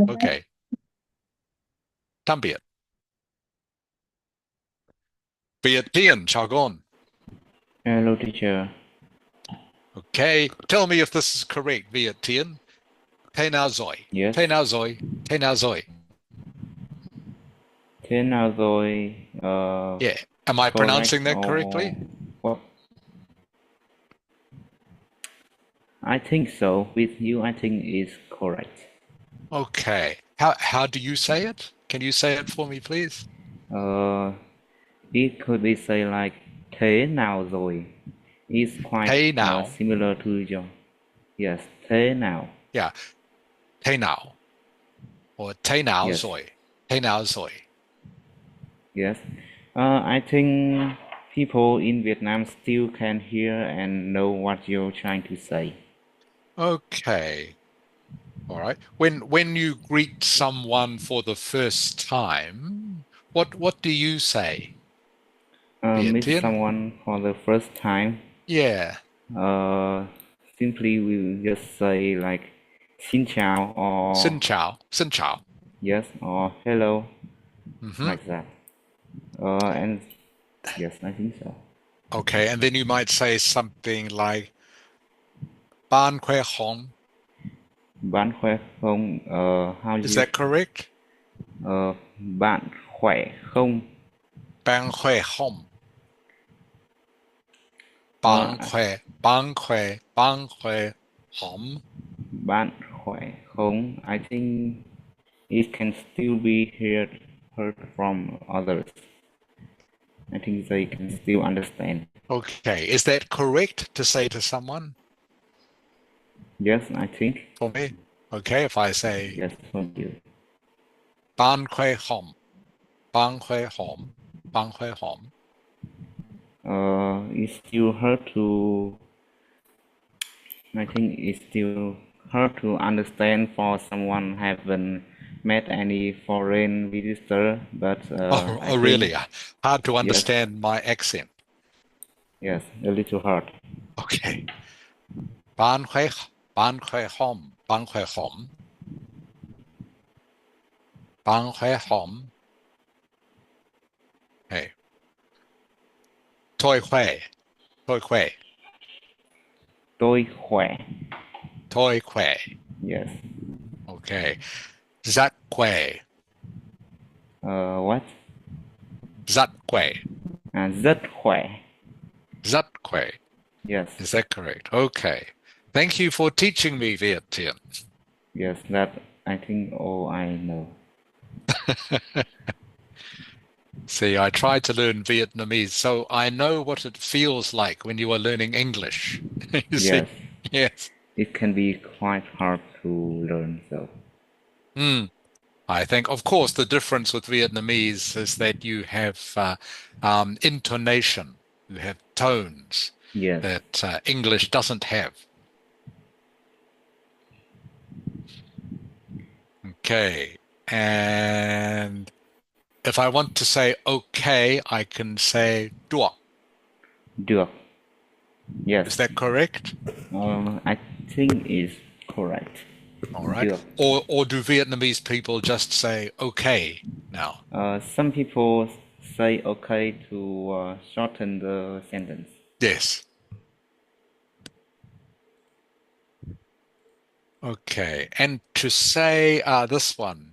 Okay. Tạm biệt. Biệt Tiên, chào con. Hello, teacher. Okay. Tell me if this is correct, Viet Tiên. Thế nào rồi? Yes. Thế nào rồi? Thế nào rồi? Thế nào rồi? Yeah. Am I Correct pronouncing that or correctly? what? I think so. With you, I think is correct. Okay. How do you say it? Can you say it for me, please? Uh, it could be say like thế nào rồi. It's quite Thế nào? similar to your yes. Thế nào? Yeah. Thế nào? Or thế nào Yes. rồi? Thế nào rồi? Yes. I think people in Vietnam still can hear and know what you're trying to say. Okay. All right. When you greet someone for the first time, what do you say, Viet Meet Tiên? someone for the first time. Yeah. Uh, Simply we'll just say like xin chào or Xin chào. Xin chào. yes or hello Hmm. like that. And yes, I think so. Okay. And then you might say something like Ban Kwe Hong. Bạn khỏe không? How Is you? that correct? Bạn khỏe không? Ban Kwe Hong. Uh, Ban Kwe Hong. Bạn khỏe không? I think it can still be heard from others. I think they can still understand. Okay. Is that correct to say to someone? Yes, I think. For me? Okay. If I say Yes, for you. Ban Kwe Hong. Ban Kwe Hong. Ban Kwe Hong. It's still hard to. I think it's still hard to understand for someone haven't met any foreign visitor, but Oh, I oh, think really? Hard to yes, understand my accent. yes, a little hard. Okay. Ban Hui, Ban Hui Hom, Ban Hui Hom, Ban Hui Hom. Hey, Toi Hui, Toi Hui, Tôi khỏe. Toi Hui. Yes. Okay. Zat Hui, What? Zat Hui, Rất khỏe. Zat Hui. Yes, Is that correct? Okay. Thank you for teaching me Vietnam. yes. That I think all I know. See, I tried to learn Vietnamese, so I know what it feels like when you are learning English. You see? Yes, Yes. it can be quite hard to learn. So Hmm. I think, of course, the difference with Vietnamese is that you have intonation, you have tones yes. that English doesn't have. Okay. And if I want to say okay, I can say được. Được. Yes. Is that correct? I think is correct. All right. Được. Or do Vietnamese people just say okay now? Some people say okay to shorten the sentence. Yes. Okay. And to say this one,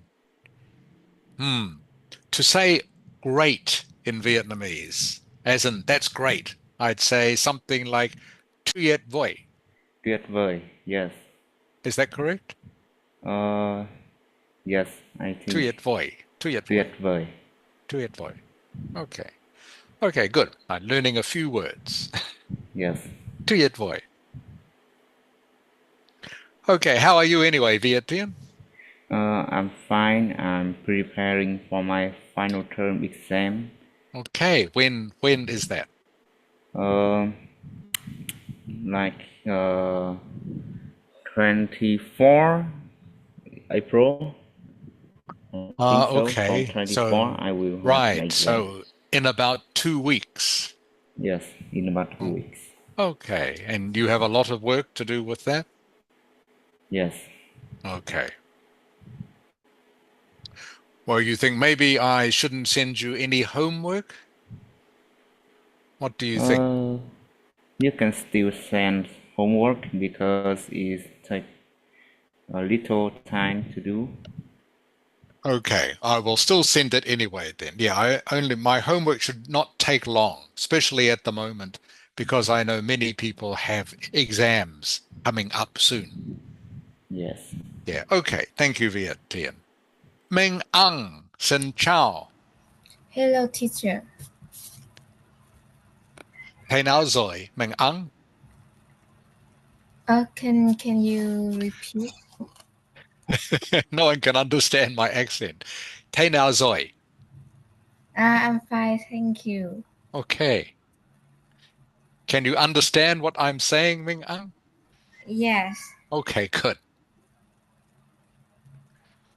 to say great in Vietnamese, as in that's great, I'd say something like tuyệt vời. Tuyệt vời. Yes. Is that correct? Uh, yes, I think Tuyệt vời. Tuyệt vời. tuyệt vời. Tuyệt vời. Okay. Okay, good. I'm learning a few words. Yes. Tuyệt vời. Okay, how are you anyway, Viet Tiên? I'm fine. I'm preparing for my final term exam. Okay, when is that? Uh, like 24 April. I think so. From Okay. 24, So, I will have my right. exam. So, in about 2 weeks. Yes, in about 2 weeks. Okay. And you have a lot of work to do with that? Yes. Okay. Well, you think maybe I shouldn't send you any homework? What do you think? Uh, you can still send homework because it takes a little time to do. Okay, I will still send it anyway then. Yeah, my homework should not take long, especially at the moment, because I know many people have exams coming up soon. Yes. Yeah, okay. Thank you, Viet Tien. Ming Ang, Sen Chao, Hello, teacher. Hey Now Zoe, Ming Ang. Can you repeat? No one can understand my accent. Hey Now Zoe. I'm fine, thank you. Okay. Can you understand what I'm saying, Ming Ang? Yes. Okay, good.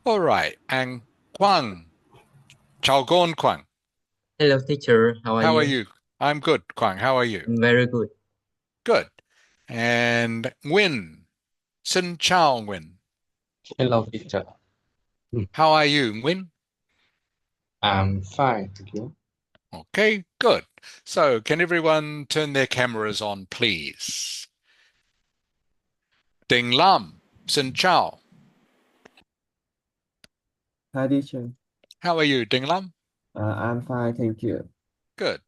All right. And Kwang, Chao Gon Kwang. Hello, teacher. How are How are you? you? I'm good, Kwang. How are you? I'm very good. Good. And Nguyen, Sin Chao Nguyen. Hello, teacher. How are you, Nguyen? I'm fine, thank you. Okay, good. So, can everyone turn their cameras on, please? Ding Lam, Sin Chao. Hi, teacher. How are you, Ding Lam? I'm fine, thank you. Good.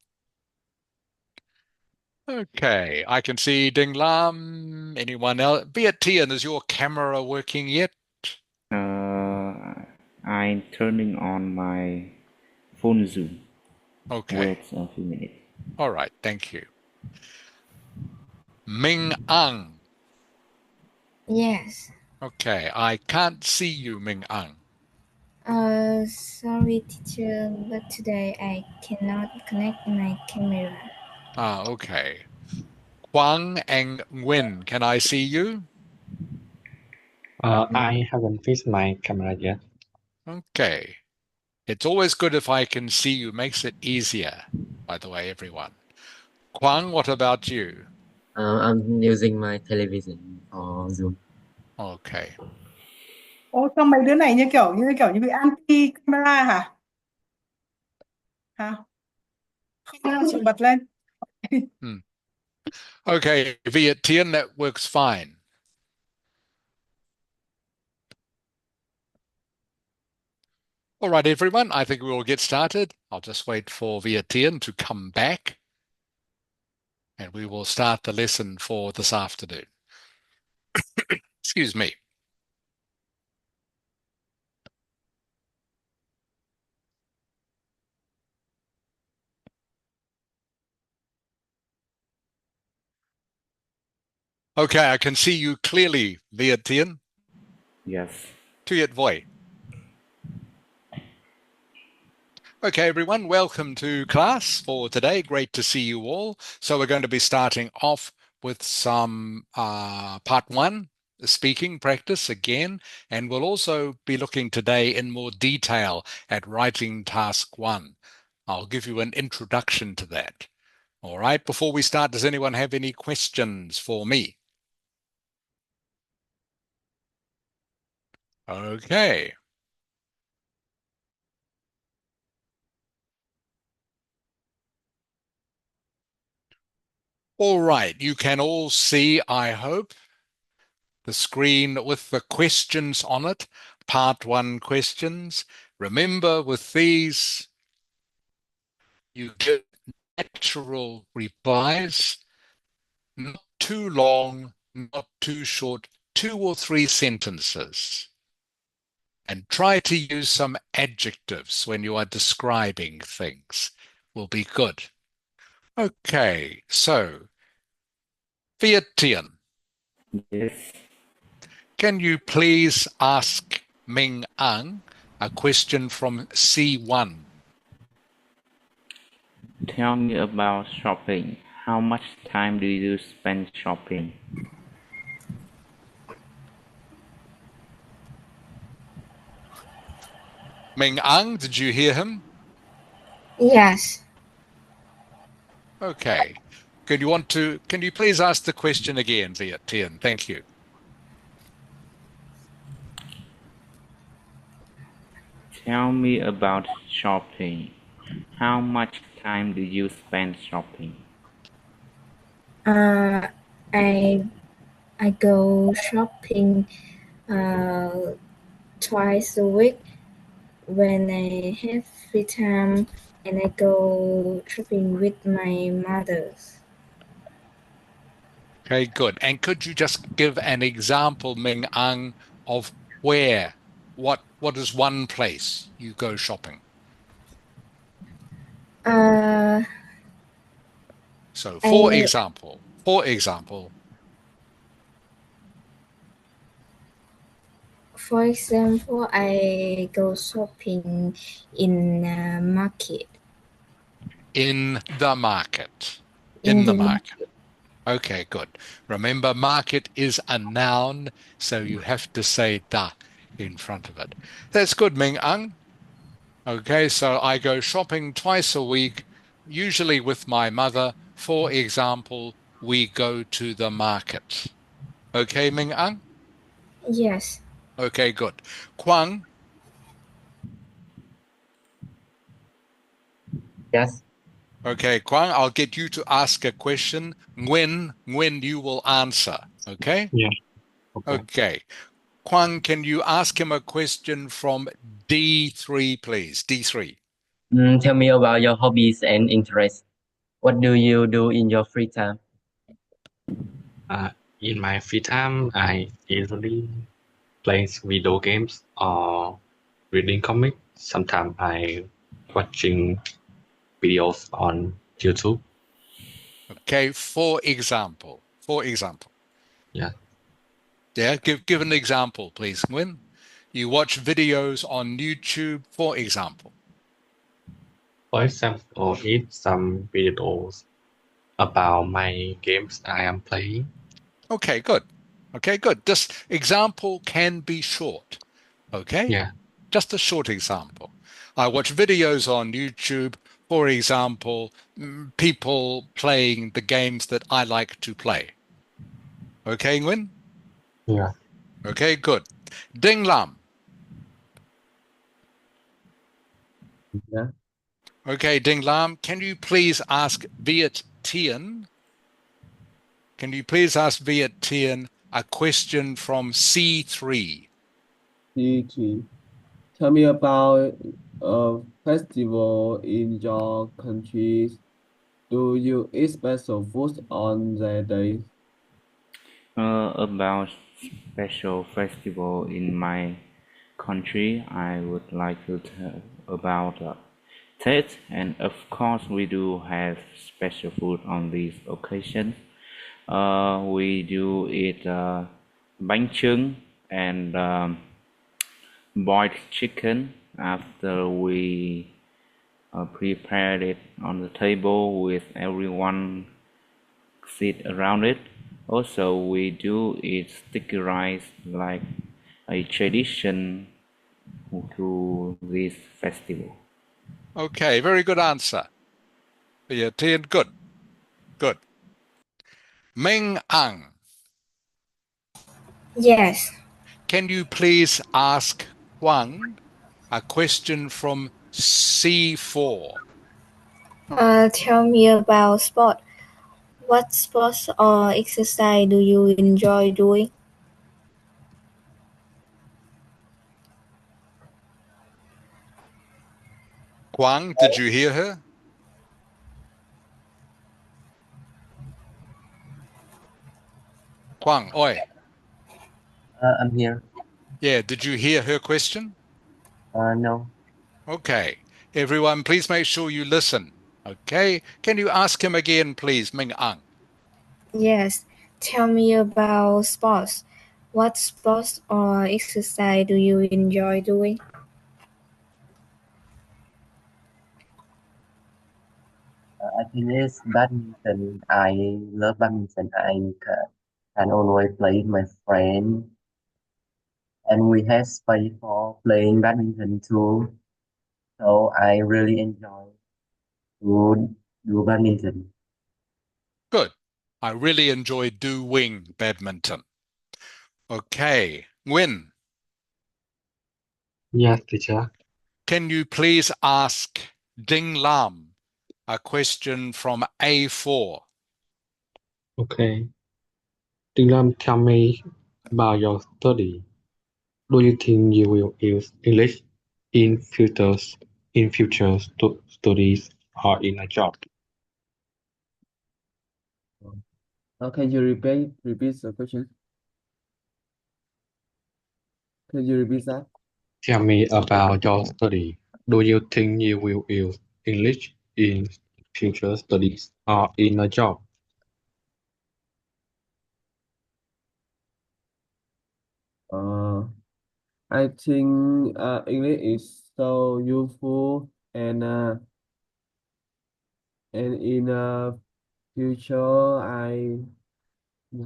Okay, I can see Ding Lam. Anyone else? Viet Tien, is your camera working yet? I'm turning on my phone zoom. Okay. Wait a few minutes. All right. Thank you. Ming Ang. Yes. Okay, I can't see you, Ming Ang. Sorry, teacher, but today I cannot connect my camera. Okay. Huang and Nguyen, can I see you? I haven't fixed my camera yet. Okay. It's always good if I can see you. Makes it easier, by the way, everyone. Huang, what about you? I'm using my television or Zoom. Okay. Ô, sao mấy đứa này như bị anti camera hả? Hả? Không bao giờ chịu bật lên. Hmm. Okay, Viet Tien, that works fine. All right, everyone, I think we will get started. I'll just wait for Viet Tien to come back, and we will start the lesson for this afternoon. Excuse me. Okay, I can see you clearly, Viet Tien. Yes. Tuyệt vời. Okay, everyone, welcome to class for today. Great to see you all. So we're going to be starting off with some part one, the speaking practice again, and we'll also be looking today in more detail at writing task one. I'll give you an introduction to that. All right, before we start, does anyone have any questions for me? Okay. All right, you can all see, I hope, the screen with the questions on it, part one questions. Remember, with these, you give natural replies, not too long, not too short, 2 or 3 sentences. And try to use some adjectives when you are describing things. Will be good. Okay, so Viet Tien, Yes. can you please ask Ming Ang a question from C1? Tell me about shopping. How much time do you spend shopping? Ming Ang, did you hear him? Yes. Okay. Can you please ask the question again, Viet Tien? Thank you. Tell me about shopping. How much time do you spend shopping? Uh, I I go shopping uh, twice a week when I have free time, and I go shopping with my mother. Okay, good. And could you just give an example, Ming Ang, of where, what is one place you go shopping? Uh, So, I for example, For example, I go shopping in a market. in the market. In In the the market. market. Okay, good. Remember, market is a noun, so you have to say da in front of it. That's good, Ming Ang. Okay, so I go shopping twice a week, usually with my mother. For example, we go to the market. Okay, Ming Ang? Yes. Okay, good. Kwang? Yes. Okay, Kwang, I'll get you to ask a question. When you will answer. Okay? Yeah. Okay. Okay. Kwang, can you ask him a question from D3, please? D3. Tell me about your hobbies and interests. What do you do in your free time? In my free time, I usually play video games or reading comics. Sometimes I watching videos on YouTube. Okay, for example. For example. Yeah. Yeah, give an example, please, Nguyen. You watch videos on YouTube, for example. For example, if some videos about my games I am playing. Okay, good. Okay, good. This example can be short. Okay? Yeah. Just a short example. I watch videos on YouTube, for example, people playing the games that I like to play. Okay, Nguyen? Yeah. Okay, good. Ding Lam. Yeah. Okay, Ding Lam, can you please ask Viet Tien? Can you please ask Viet Tien a question from C3? D3. Tell me about a festival in your country. Do you eat special food on that day? About special festival in my country, I would like to tell about Tet, and of course we do have special food on these occasions. We do eat bánh chưng and boiled chicken after we prepared it on the table with everyone sit around it. Also, we do eat sticky rice like a tradition to this festival. Okay, very good answer. Viet Tien, good. Good. Ming Ang, Yes. can you please ask Huang a question from C4? Tell me about sport. What sports or exercise do you enjoy doing? Huang, did you hear her? Huang, oi. I'm here. Yeah, did you hear her question? No. Okay. Everyone, please make sure you listen. Okay. Can you ask him again, please, Ming Ang? Yes. Tell me about sports. What sports or exercise do you enjoy doing? I think it's badminton. I love badminton. Can always play with my friend, and we have space for playing badminton too. So I really enjoy to do badminton. Good. I really enjoy doing badminton. Okay. Nguyen, Yes, teacher. can you please ask Ding Lam a question from A4? Okay. Dylan, tell me about your study. Do you think you will use English in future studies or in a job? Can you repeat the question? Can you repeat that? Tell me about your study. Do you think you will use English in future studies or in a job? Uh, I think English is so useful and in future yeah,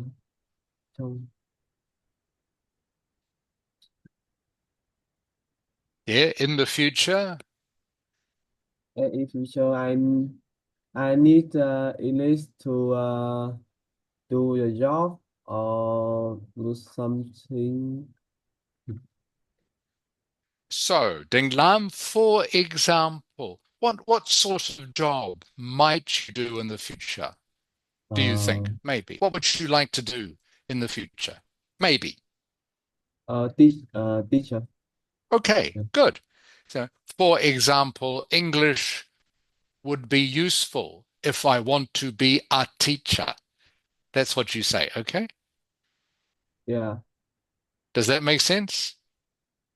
trong Yeah, in the future. in future I need English to do the job or do something. So, Ding Lam, for example, what sort of job might you do in the future? Do you Uh, think? Maybe. What would you like to do in the future? Maybe. Teacher. Okay, Yeah. good. So, for example, English would be useful if I want to be a teacher. That's what you say, okay? Yeah, Does that make sense?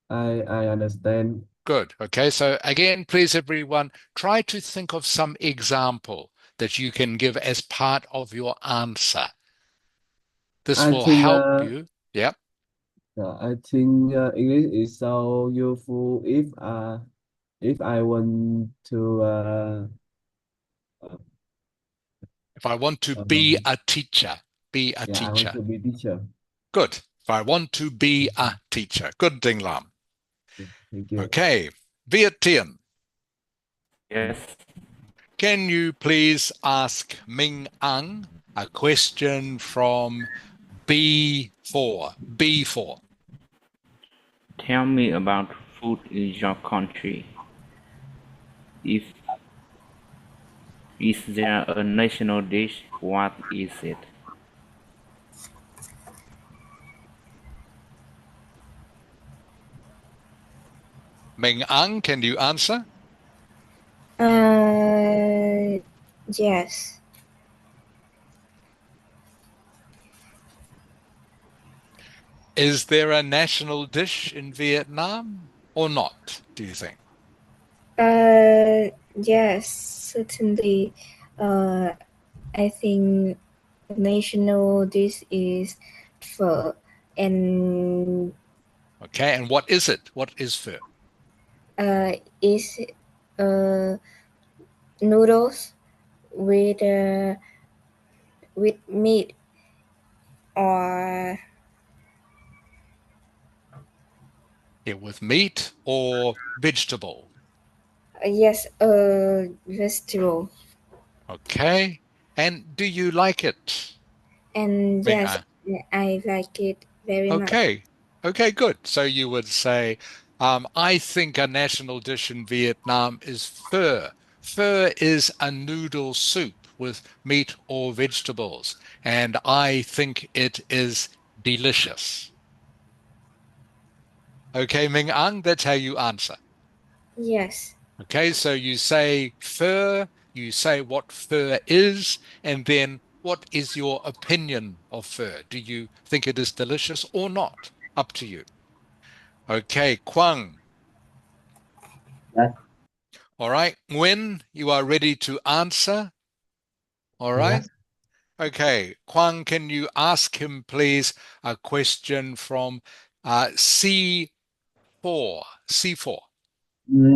I understand. Good. Okay, so again, please, everyone, try to think of some example that you can give as part of your answer. This I will think help you. Yep. yeah, I think English is so useful if I want to uh, If I want to be um, a teacher, be a yeah, I want teacher. to be teacher. Good. If I want to be a Mhm. teacher. Good, Ding Lam. Yeah, thank you. Okay. Viet Tien, Yes. can you please ask Ming Ang a question from B4? B4. Tell me about food in your country. If is there a national dish? What is it? Ming Ang, can you answer? Yes. Is there a national dish in Vietnam or not, do you think? Yes, certainly. I think national dish is pho, and Okay, and what is it? What is pho? is uh noodles with meat or Yeah, with meat or vegetable? yes, vegetable. Okay, and do you like it, And Ming yes, Ang? I like it very much. Okay, okay, good. So you would say, I think a national dish in Vietnam is pho. Pho is a noodle soup with meat or vegetables, and I think it is delicious. Okay, Ming Ang, that's how you answer. Yes, Okay, so you say pho, you say what pho is, and then what is your opinion of pho? Do you think it is delicious or not? Up to you. Okay, Kwang. Yes, All right, when you are ready to answer, all right. yes. Okay, Kwang, can you ask him, please, a question from C4? C4.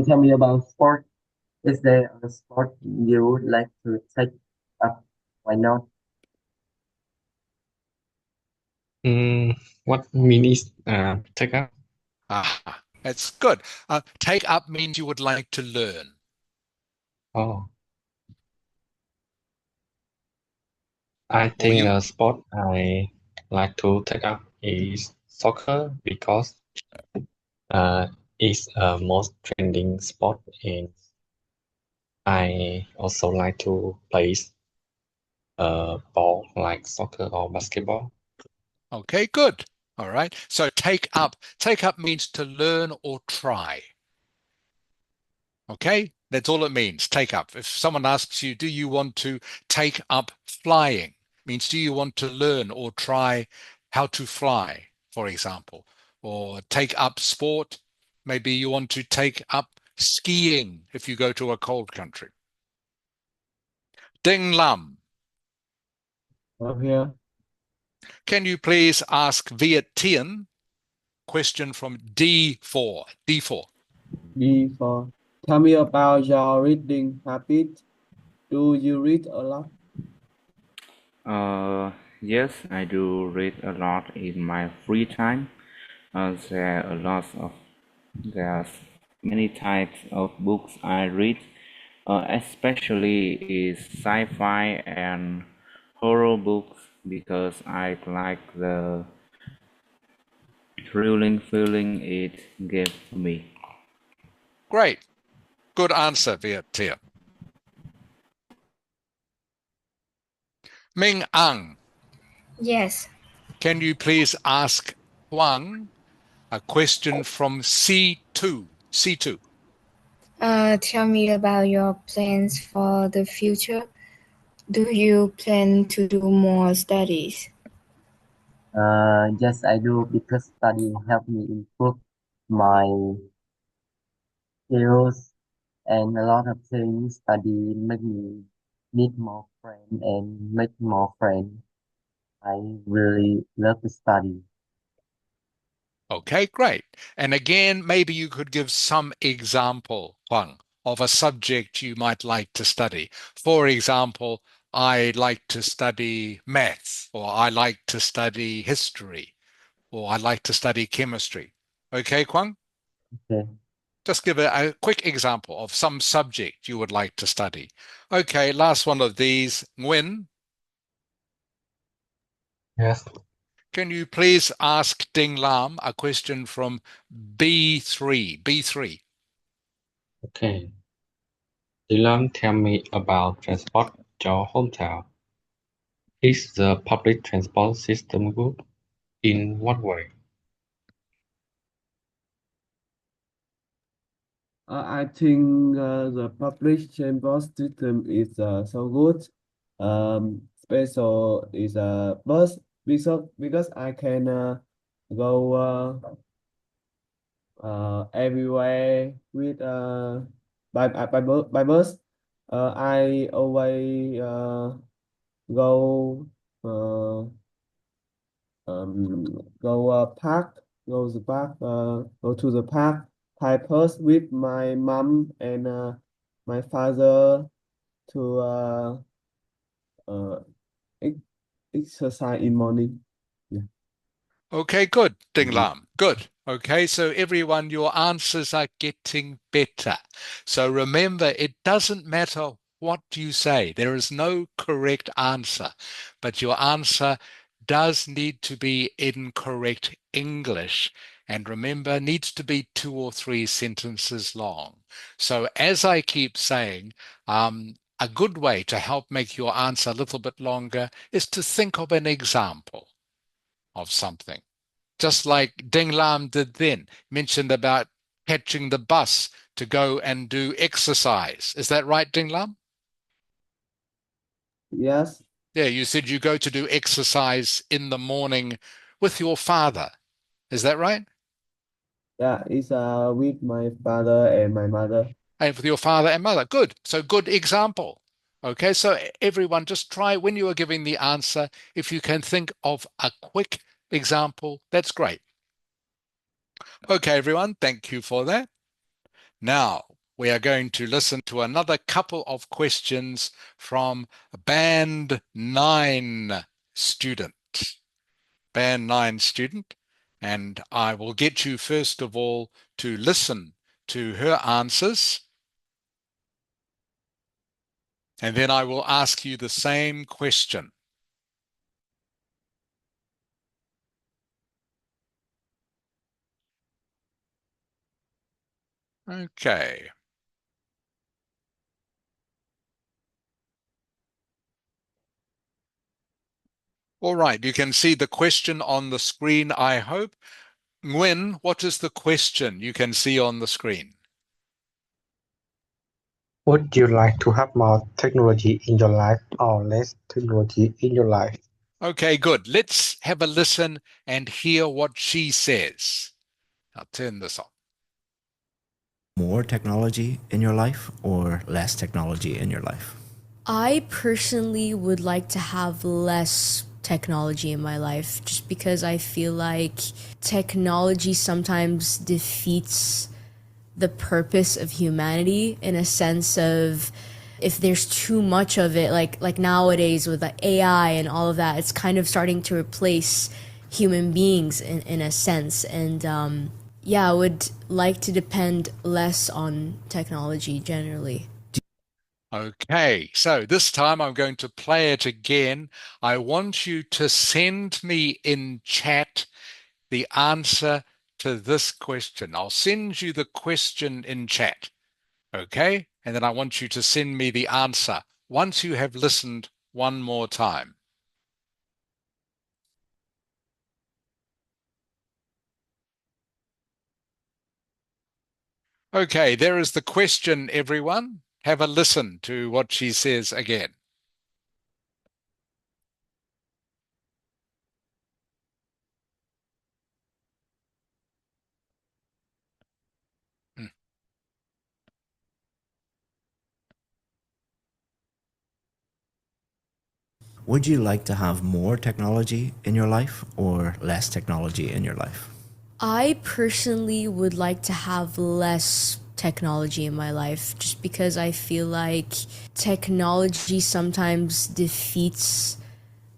Tell me about sport. Is there a sport you would like to take up? Why not? Mm, what means take up? Ah, that's good. Take up means you would like to learn. Oh, I Or think you, the sport I like to take up is soccer because uh, is a most trending sport, and I also like to play ball like soccer or basketball. Okay, good. All right. So take up. Take up means to learn or try. Okay, that's all it means. Take up. If someone asks you, do you want to take up flying? Means do you want to learn or try how to fly, for example, or take up sport? Maybe you want to take up skiing if you go to a cold country. Ding Lam, I'm here. can you please ask Viet Tien question from D4? D4. Before, tell me about your reading habit. Do you read a lot? Yes, I do read a lot in my free time. There's many types of books I read, especially is sci-fi and horror books because I like the thrilling feeling it gives me. Great. Good answer, Viet Tien. Ming Ang, Yes. can you please ask Huang a question from C2? C2. Tell me about your plans for the future. Do you plan to do more studies? Yes, I do because study help me improve my skills and a lot of things. Study make me meet more friends and make more friends. I really love to study. Okay, great. And again, maybe you could give some example, Huang, of a subject you might like to study. For example, I like to study maths, or I like to study history, or I like to study chemistry. Okay, Huang? Okay. Just give a quick example of some subject you would like to study. Okay, last one of these. Nguyen, Yes. can you please ask Ding Lam a question from B3? B3. Okay. Dylan, tell me about transport your hometown. Is the public transport system good? In what way? I think the public transport system is so good. Special is a bus because I can go everywhere with by bus. I always go uh, go park go the park go to the park type bus with my mom and my father to uh ex- exercise in morning. Yeah. Okay, good, Ding Mhm. Lam. Good. Okay, so everyone, your answers are getting better. So remember, it doesn't matter what you say. There is no correct answer, but your answer does need to be in correct English. And remember, needs to be 2 or 3 sentences long. So as I keep saying, a good way to help make your answer a little bit longer is to think of an example of something, just like Ding Lam did then, mentioned about catching the bus to go and do exercise. Is that right, Ding Lam? Yes. Yeah, you said you go to do exercise in the morning with your father. Is that right? Yeah, it's with my father and my mother. And with your father and mother. Good. So good example. Okay, so everyone just try when you are giving the answer, if you can think of a quick example, that's great. Okay, everyone, thank you for that. Now, we are going to listen to another couple of questions from Band 9 student. Band 9 student. And I will get you, first of all, to listen to her answers. And then I will ask you the same question. Okay. All right, you can see the question on the screen, I hope. Nguyen, what is the question you can see on the screen? Would you like to have more technology in your life or less technology in your life? Okay, good. Let's have a listen and hear what she says. I'll turn this on. More technology in your life or less technology in your life? I personally would like to have less technology in my life just because I feel like technology sometimes defeats the purpose of humanity in a sense of if there's too much of it like nowadays with the AI and all of that, it's kind of starting to replace human beings in a sense. And yeah, I would like to depend less on technology generally. Okay, so this time I'm going to play it again. I want you to send me in chat the answer to this question. I'll send you the question in chat, okay? And then I want you to send me the answer once you have listened one more time. Okay, there is the question, everyone. Have a listen to what she says again. Hmm. Would you like to have more technology in your life or less technology in your life? I personally would like to have less technology in my life just because I feel like technology sometimes defeats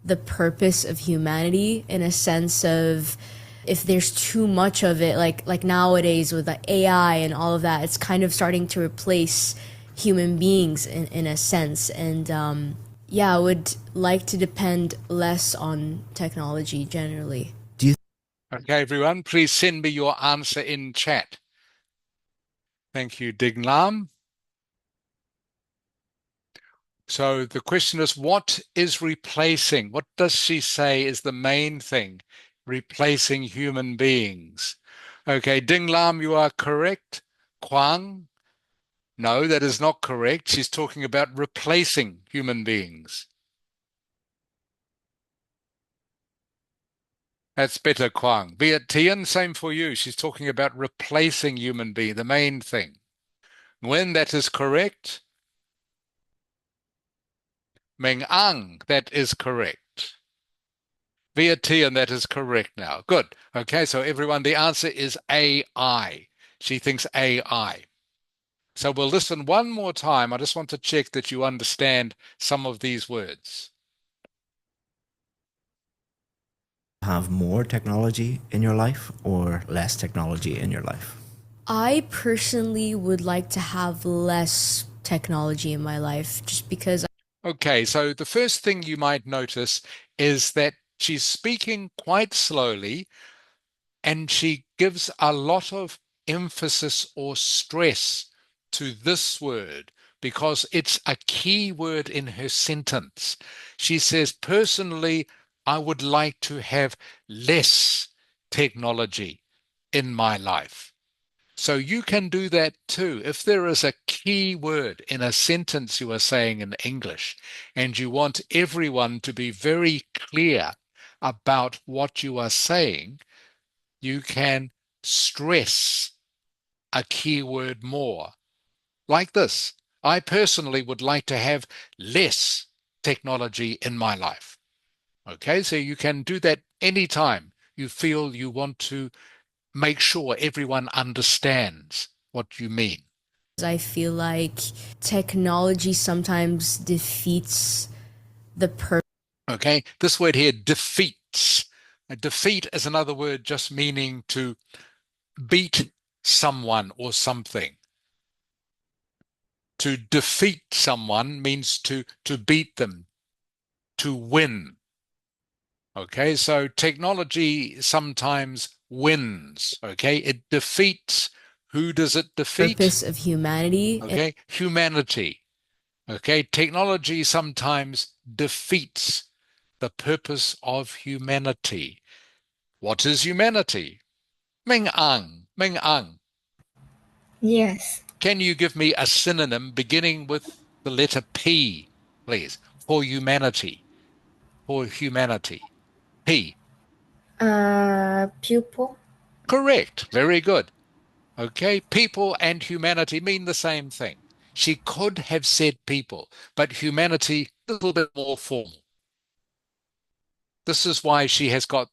the purpose of humanity in a sense of if there's too much of it like nowadays with the AI and all of that, it's kind of starting to replace human beings in a sense. And yeah, I would like to depend less on technology generally. Okay, everyone, please send me your answer in chat. Thank you, Ding Lam. So the question is, what is replacing? What does she say is the main thing replacing human beings? Okay, Ding Lam, you are correct. Kwang, no, that is not correct. She's talking about replacing human beings. That's better, Kwang. Viet Tien, same for you. She's talking about replacing human being, the main thing. When that is correct. Meng Ang, that is correct. Viet Tien, that is correct now. Good. Okay, so everyone, the answer is AI. She thinks AI. So we'll listen one more time. I just want to check that you understand some of these words. Have more technology in your life or less technology in your life? I personally would like to have less technology in my life just because. Okay, so the first thing you might notice is that she's speaking quite slowly and she gives a lot of emphasis or stress to this word because it's a key word in her sentence. She says, personally, I would like to have less technology in my life. So you can do that too. If there is a key word in a sentence you are saying in English, and you want everyone to be very clear about what you are saying, you can stress a keyword more. Like this. I personally would like to have less technology in my life. Okay, so you can do that anytime you feel you want to make sure everyone understands what you mean. I feel like technology sometimes defeats the purpose. Okay, this word here, defeats. A defeat is another word just meaning to beat someone or something. To defeat someone means to beat them, to win. Okay, so technology sometimes wins. Okay, it defeats Who does it defeat? Purpose of humanity. Okay, humanity. Okay, technology sometimes defeats the purpose of humanity. What is humanity? Ming Ang, Ming Ang. Yes. Can you give me a synonym beginning with the letter P, please, for humanity? For humanity. P. Pupil. Correct. Very good. Okay, people and humanity mean the same thing. She could have said people, but humanity a little bit more formal. This is why she has got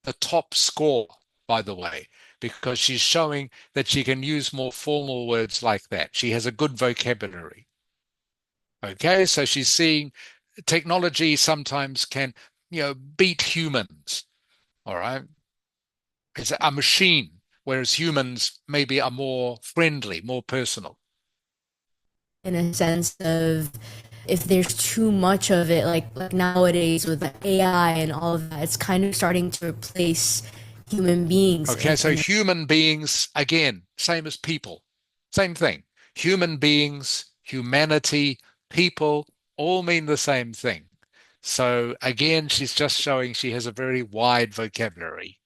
the top score, by the way, because she's showing that she can use more formal words like that. She has a good vocabulary. Okay, so she's seeing technology sometimes can, beat humans. All right. It's a machine, whereas humans maybe are more friendly, more personal. In a sense of if there's too much of it, like nowadays with the AI and all of that, it's kind of starting to replace human beings. Okay, so human beings, again, same as people, same thing. Human beings, humanity, people all mean the same thing. So again, she's just showing she has a very wide vocabulary.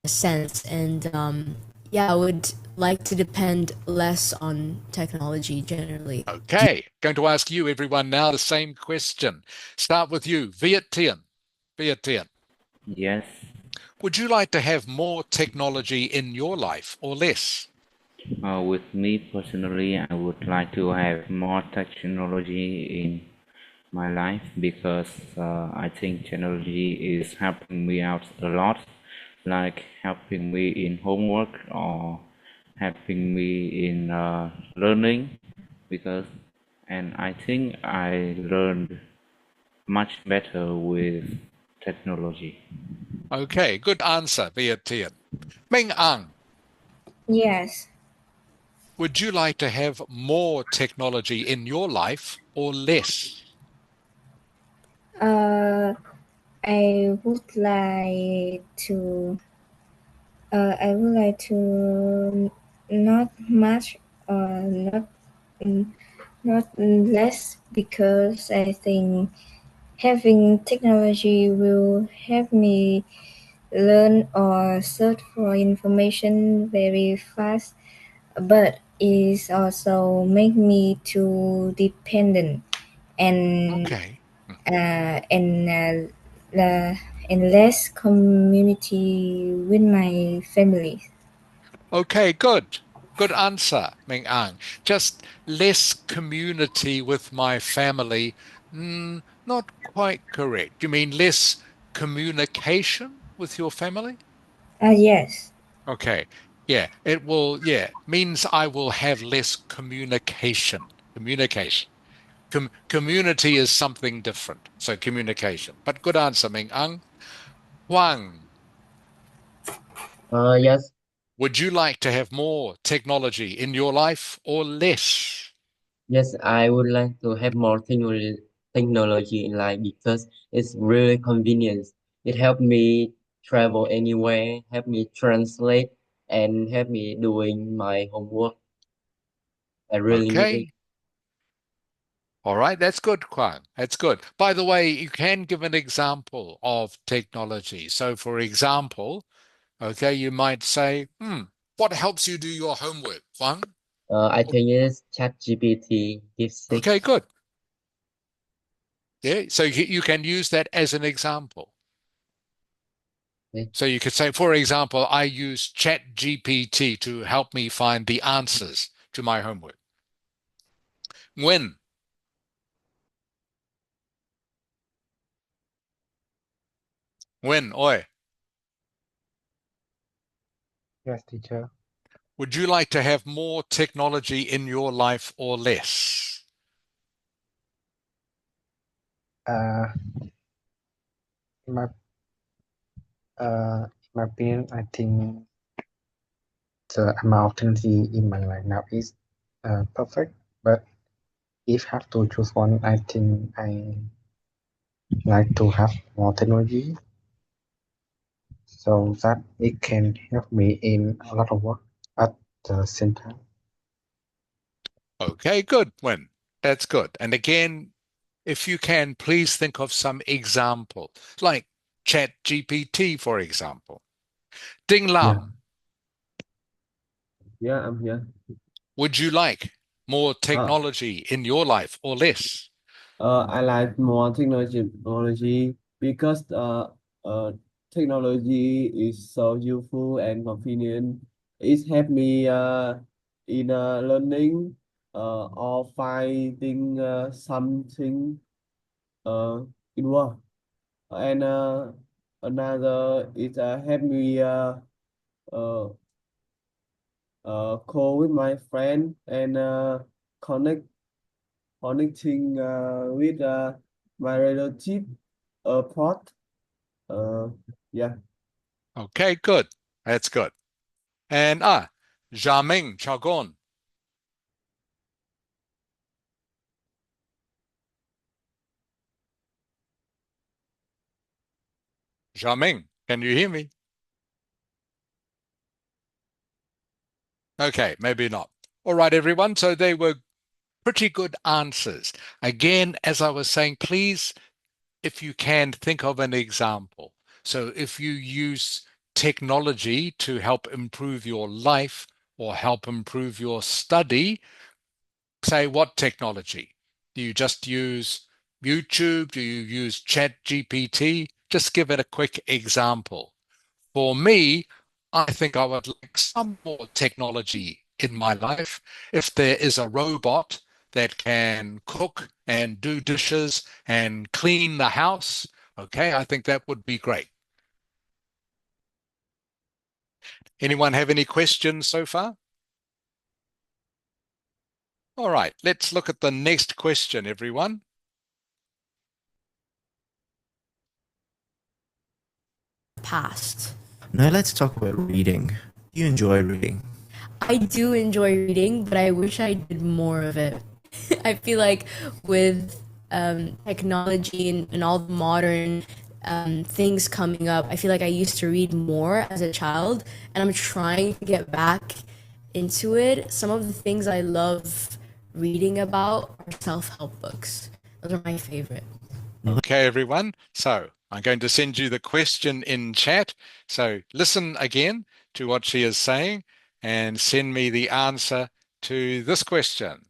sense. And yeah, I would like to depend less on technology generally. Okay, going to ask you, everyone, now the same question. Start with you, Viet Tien. Viet Tien. Yes. Would you like to have more technology in your life or less? With me personally, I would like to have more technology in my life because I think technology is helping me out a lot, like helping me in homework or helping me in learning because and I think I learned much better with technology. Okay, good answer, Viet Tien. Ming Ang, Yes. would you like to have more technology in your life or less? I would like to. I would like to not much or not less because I think having technology will help me learn or search for information very fast, but it also make me too dependent and Okay. uh, and uh, uh, and less community with my family. Okay, good. Good answer, Ming Ang. Just less community with my family. Not quite correct. You mean less communication with your family? Yes. Okay. Yeah, means I will have less communication. Communication. Community is something different. So communication. But good answer, Ming Ang. Huang, Yes, would you like to have more technology in your life or less? yes, I would like to have more technology in life because it's really convenient. It helped me travel anywhere, help me translate, and help me doing my homework. I really need it. Okay. All right, that's good, Huang. That's good. By the way, you can give an example of technology. So, for example, okay, you might say, what helps you do your homework, Huang? I think it's ChatGPT, DeepSeek. Okay, good. Yeah, so you can use that as an example. Okay. So you could say, for example, I use ChatGPT to help me find the answers to my homework. When? When? Oi. Yes, teacher. Would you like to have more technology in your life or less? Uh, in my in my opinion, I think the amount of technology in my life now is perfect. But if have to choose one, I think I like to have more technology so that it can help me in a lot of work. But the syntax. Okay, good, Win. That's good. And again, if you can, please think of some example, like Chat GPT, for example. Ding Yeah, Lam, yeah, I'm here. would you like more Uh, technology in your life or less? I like more technology because technology is so useful and convenient. It helped me in learning or finding something uh, in work. And another is help me uh, call with my friend and connecting with my relative abroad. Uh, yeah. Okay, good. That's good. And Xiaoming Chagon. Xiaoming, can you hear me? Okay, maybe not. All right, everyone. So they were pretty good answers. Again, as I was saying, please, if you can, think of an example. So if you use technology to help improve your life or help improve your study, say what technology? Do you just use YouTube? Do you use Chat GPT? Just give it a quick example. For me, I think I would like some more technology in my life. If there is a robot that can cook and do dishes and clean the house, okay, I think that would be great. Anyone have any questions so far? All right, let's look at the next question, everyone. Past. Now let's talk about reading. Do you enjoy reading? I do enjoy reading, but I wish I did more of it. I feel like with technology and all the modern things coming up, I feel like I used to read more as a child, and I'm trying to get back into it. Some of the things I love reading about are self help books, those are my favorite. Okay, everyone. So I'm going to send you the question in chat. So listen again to what she is saying and send me the answer to this question.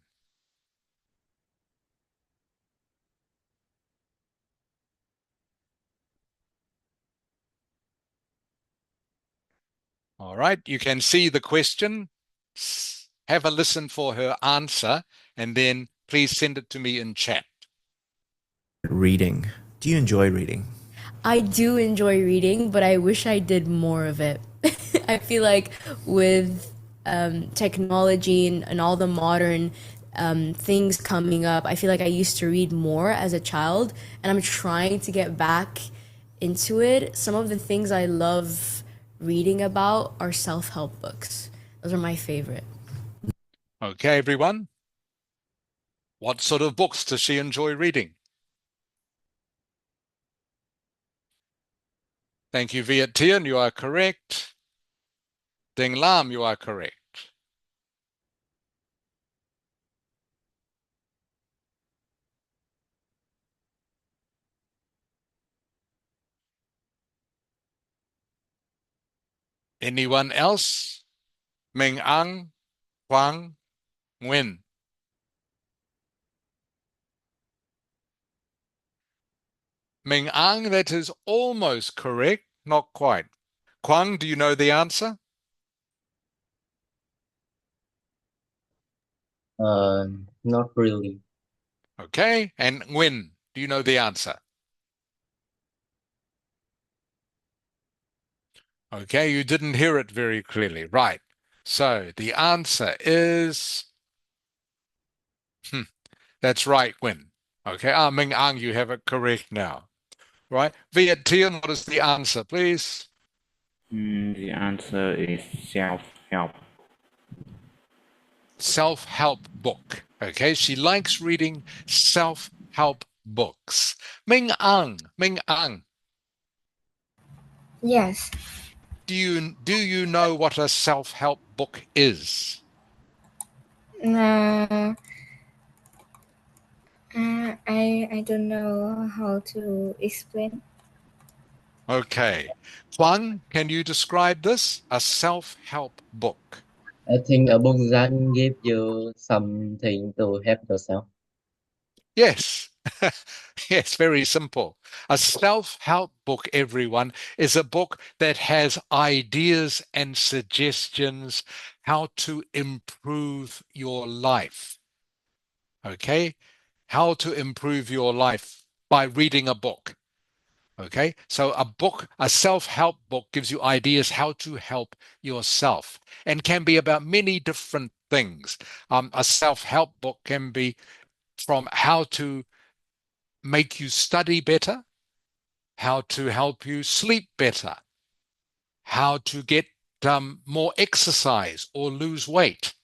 All right, you can see the question. Have a listen for her answer, and then please send it to me in chat. Reading. Do you enjoy reading? I do enjoy reading, but I wish I did more of it. I feel like with technology and all the modern things coming up, I feel like I used to read more as a child, and I'm trying to get back into it. Some of the things I love reading about are self help books, those are my favorite. Okay, everyone. What sort of books does she enjoy reading? Thank you, Viet Tien. You are correct. Ding Lam, you are correct. Anyone else? Ming Ang, Huang, Nguyen. Ming Ang, that is almost correct, not quite. Kwang, do you know the answer? Not really. Okay, and Nguyen, do you know the answer? Okay, you didn't hear it very clearly. Right. So the answer is, that's right, Nguyen. Okay, Ming Ang, you have it correct now. Right. Viet Tien, what is the answer, please? The answer is self-help. Self-help book. Okay, she likes reading self-help books. Ming Ang, Yes, do you know what a self-help book is? Uh, I don't know how to explain. Okay. Huang, can you describe this? A self-help book. I think a book that give you something to help yourself. Yes. Yes, very simple. A self-help book, everyone, is a book that has ideas and suggestions how to improve your life. Okay? How to improve your life by reading a book. Okay? So a self-help book gives you ideas how to help yourself and can be about many different things. A self-help book can be from how to make you study better, how to help you sleep better, how to get more exercise or lose weight.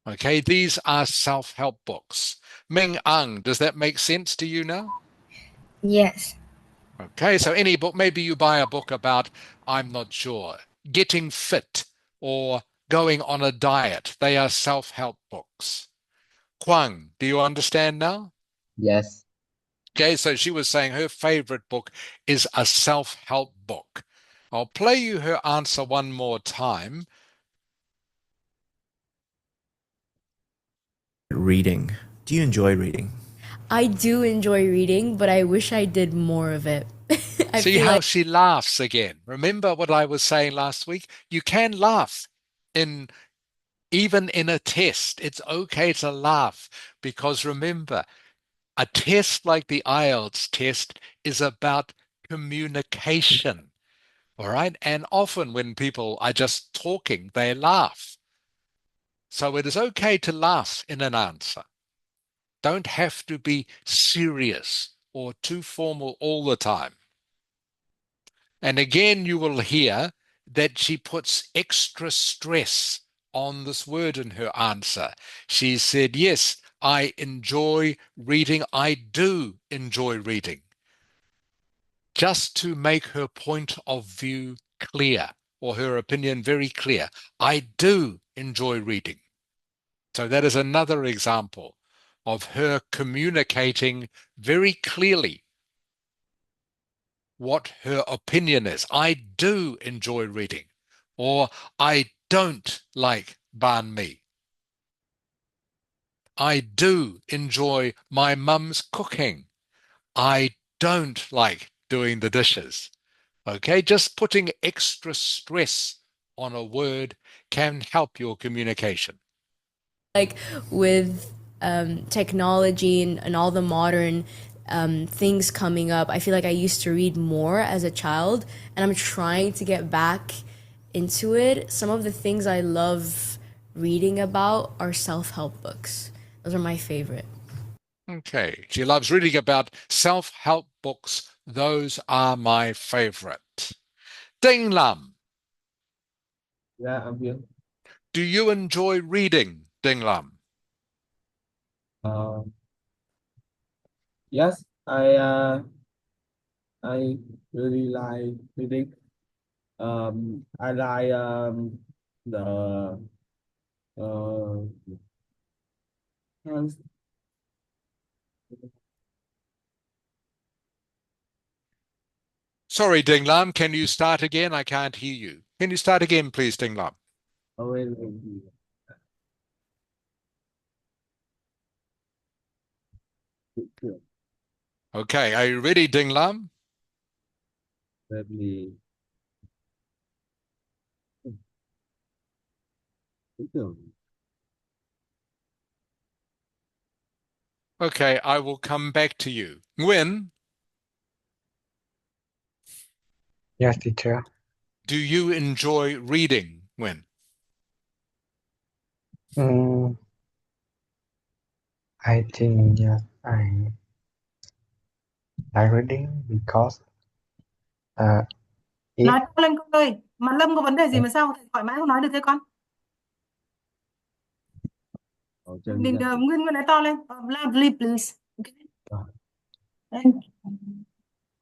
Okay, these are self-help books. Ming Ang, does that make sense to you now? Yes. Okay, so any book, maybe you buy a book about, I'm not sure, getting fit or going on a diet. They are self-help books. Kwang, do you understand now? Yes. Okay, so she was saying her favorite book is a self-help book. I'll play you her answer one more time. Reading. Do you enjoy reading? I do enjoy reading, but I wish I did more of it. I See feel how like she laughs again. Remember what I was saying last week? You can laugh in even in a test. It's okay to laugh because remember, a test like the Ielts test is about communication. All right. And often when people are just talking, they laugh. So it is okay to laugh in an answer. Don't have to be serious or too formal all the time. And again, you will hear that she puts extra stress on this word in her answer. She said, yes, I enjoy reading. I do enjoy reading. Just to make her point of view clear or her opinion very clear. I do enjoy reading. So that is another example of her communicating very clearly what her opinion is. I do enjoy reading, or I don't like banh mi. I do enjoy my mum's cooking. I don't like doing the dishes. Okay, just putting extra stress on a word can help your communication. like with technology and all the modern things coming up, I feel like I used to read more as a child, and I'm trying to get back into it. Some of the things I love reading about are self-help books. Those are my favorite. Okay, she loves reading about self-help books. Those are my favorite. Ding Lam, Yeah, I'm here. do you enjoy reading, Ding Lam? Uh, yes, I really like reading. I like the uh trans- Sorry, Ding Lam, can you start again? I can't hear you. Can you start again, please, Ding Lam? already Okay, are you ready, Ding Lam? very ý tưởng. Okay, I will come back to you. Nguyen, Yes, teacher. do you enjoy reading, Nguyen? Mm, I think yes, I like reading because uh, it Nói to lên con ơi, mà Lâm có vấn đề gì mà sao thầy thoải mái không nói được thế con? ở trên gia Nguyên Nguyên nói to lên. Loudly please. Okay. Ờ, And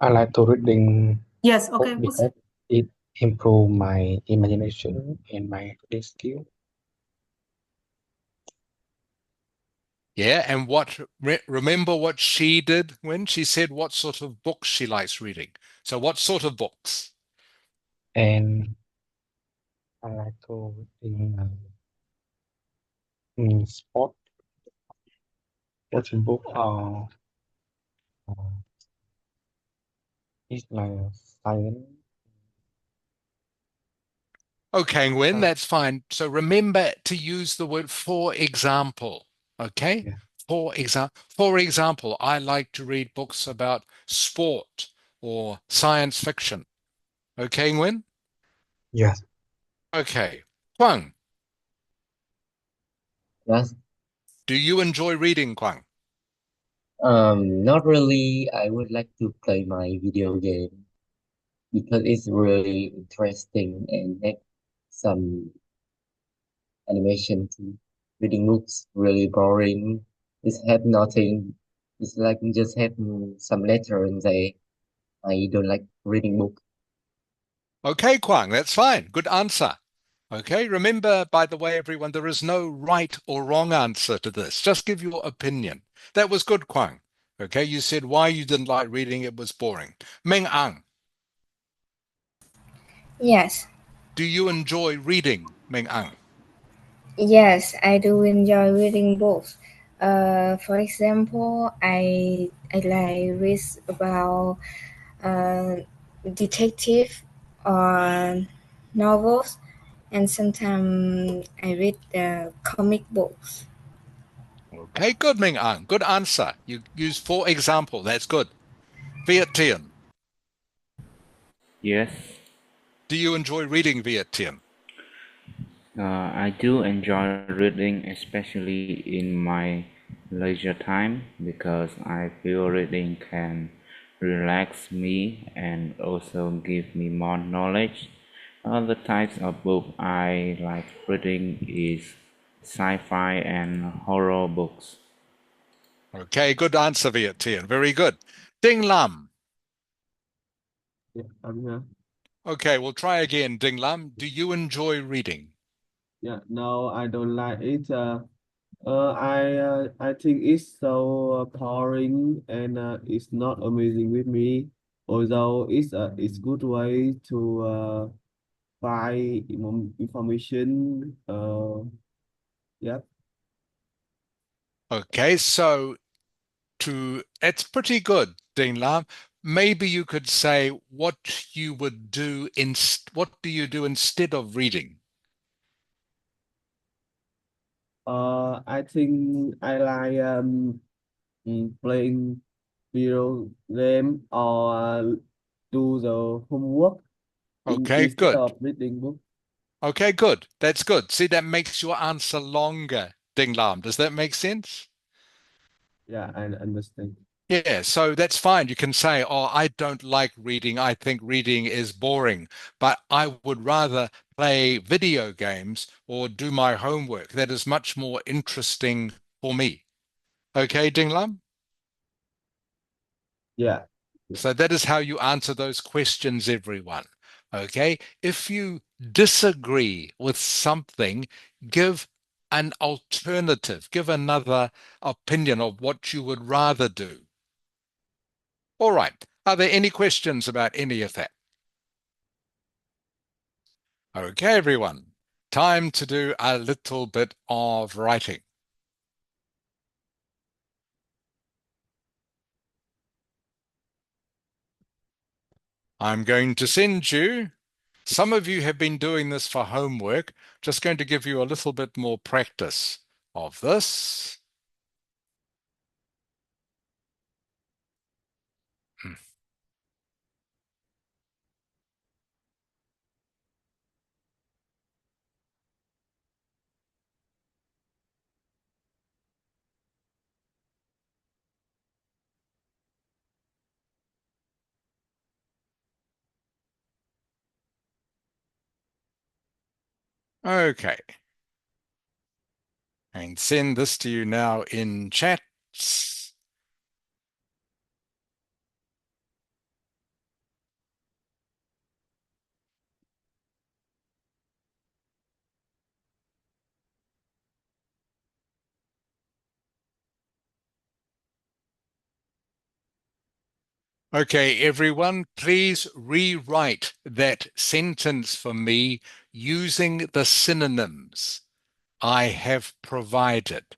I like to reading yes, book okay. because it improve my imagination and my reading skill. Yeah, and remember what she did when she said what sort of books she likes reading. So what sort of books? And I like to reading sport, watching book, uh, it's like science. Okay, Nguyen, Uh, that's fine. So remember to use the word for example. Okay? yeah, For example, I like to read books about sport or science fiction. Okay, Nguyen? yes. Okay. Kwang, Yes. do you enjoy reading, Kwang? Not really. I would like to play my video game because it's really interesting and have some animation too. Reading books really boring. It's have nothing. It's like just have some letter in there. I don't like reading book. Okay, Kwang, that's fine. Good answer. Okay, remember, by the way, everyone, there is no right or wrong answer to this. Just give your opinion. That was good, Kwang. Okay, you said why you didn't like reading, it was boring. Ming Ang, Yes, do you enjoy reading, Ming Ang? yes, I do enjoy reading books. For example, I like read about uh, detective or novels, and sometimes I read comic books. Okay, good, Ming Ang. Good answer. You use for example. That's good. Viet Tien, Yes, do you enjoy reading, Viet Tien? I do enjoy reading, especially in my leisure time, because I feel reading can relax me and also give me more knowledge. Other types of book I like reading is sci-fi and horror books. Okay, good answer, Viet Tien. Very good. Ding Lam. Yeah, I'm here. Okay, we'll try again. Ding Lam, do you enjoy reading? Yeah, no, I don't like it. I think it's so boring and it's not amazing with me. Although it's good way to find information. Yeah. Okay, so it's pretty good, Ding Lam. Maybe you could say what you would do what do you do instead of reading? I think I like playing video game or do the homework Okay, instead good. of reading book. Okay, good. That's good. See, that makes your answer longer, Ding Lam. Does that make sense? Yeah, I understand. Yeah, so that's fine. You can say, oh, I don't like reading. I think reading is boring, but I would rather play video games or do my homework. That is much more interesting for me. Okay, Ding Lam? Yeah. So that is how you answer those questions, everyone. Okay. If you disagree with something, give an alternative, give another opinion of what you would rather do. All right. Are there any questions about any of that? Okay, everyone. Time to do a little bit of writing. I'm going to send you. Some of you have been doing this for homework. Just going to give you a little bit more practice of this. Hmm. Okay. And send this to you now in chats. Okay, everyone, please rewrite that sentence for me using the synonyms I have provided.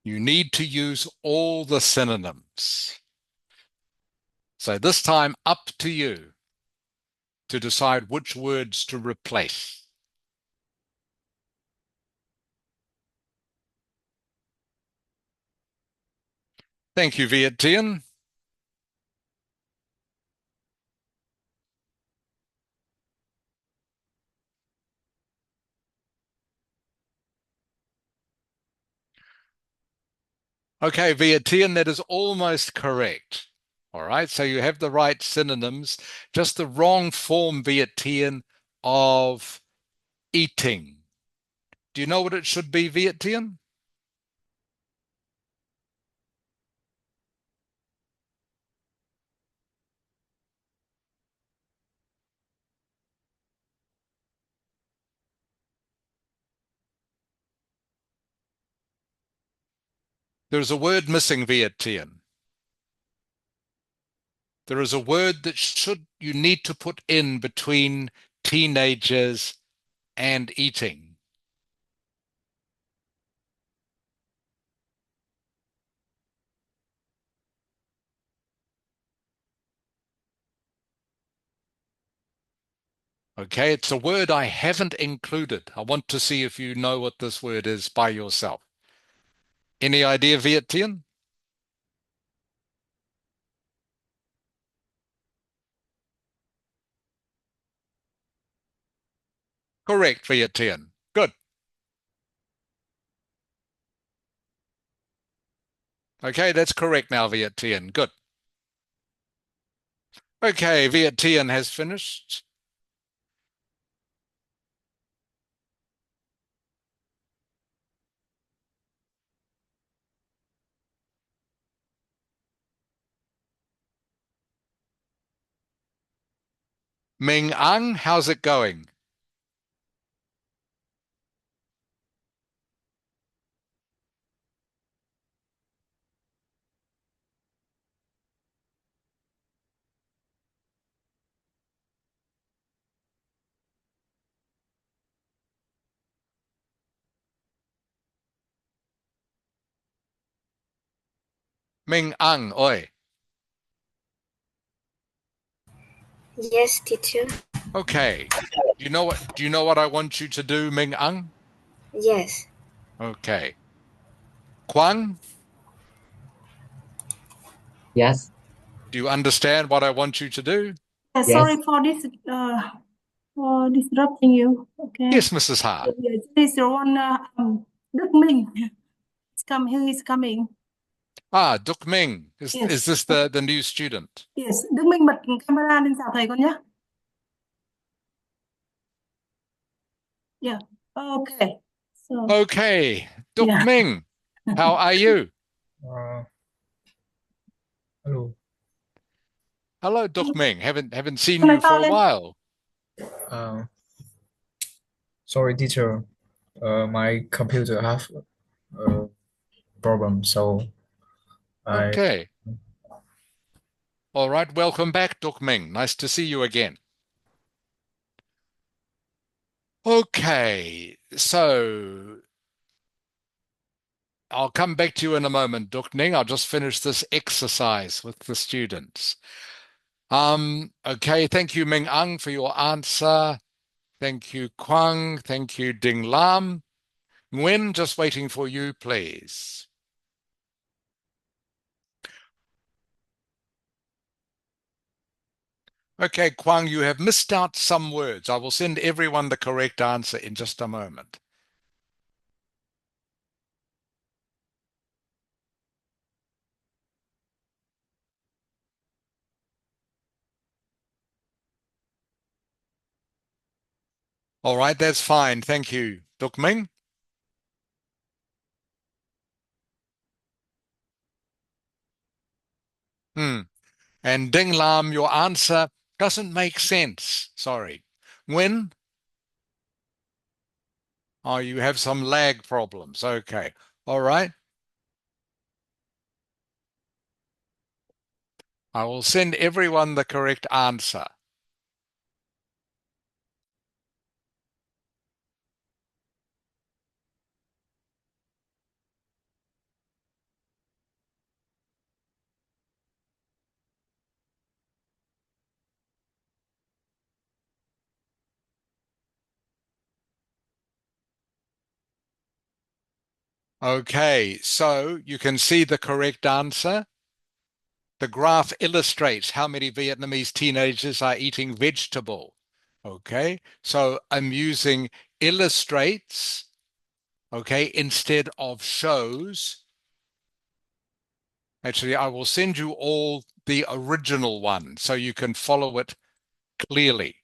You need to use all the synonyms. So this time, up to you to decide which words to replace. Thank you, Viet Tien. Okay, Viet Tien, that is almost correct. All right, so you have the right synonyms, just the wrong form, Viet Tien, of eating. Do you know what it should be, Viet Tien? There's a word missing, Viet Tien. There is a word that you need to put in between teenagers and eating. Okay, it's a word I haven't included. I want to see if you know what this word is by yourself. Any idea, Viet Tien? Correct, Viet Tien. Good. Okay, that's correct now, Viet Tien. Good. Okay, Viet Tien has finished. Ming Ang, how's it going? Ming Ang, oi. Yes, teacher. Okay. Do you know what I want you to do, Ming Ang? Yes. Okay. Kwang, Yes, do you understand what I want you to do? Sorry yes, for this for disrupting you. Okay. Yes, Mrs. Ha. This is one Đức Minh. He's coming. Ah, Duk Ming. Is Yes. this the new student? Yes. Đức Minh bật camera lên chào thầy con nhé. Yeah. Okay. So Okay. Duk yeah. Ming, how are you? Uh, hello. Hello, Duk Ming. Haven't seen Con này you to for a lên. while. Uh, sorry, teacher. My computer have a problem, so I Okay. All right. Welcome back, Duk Ming. Nice to see you again. Okay. So I'll come back to you in a moment, Duk Ming. I'll just finish this exercise with the students. Okay. Thank you, Ming Ang, for your answer. Thank you, Kwang. Thank you, Ding Lam. Nguyen, just waiting for you, please. Okay, Kwang, you have missed out some words. I will send everyone the correct answer in just a moment. All right, that's fine. Thank you. Duk Ming? And Ding Lam, your answer doesn't make sense. Sorry. When? Oh, you have some lag problems. Okay. All right. I will send everyone the correct answer. Okay, so you can see the correct answer. The graph illustrates how many Vietnamese teenagers are eating vegetable. Okay, so I'm using illustrates, okay, instead of shows. Actually, I will send you all the original one so you can follow it clearly.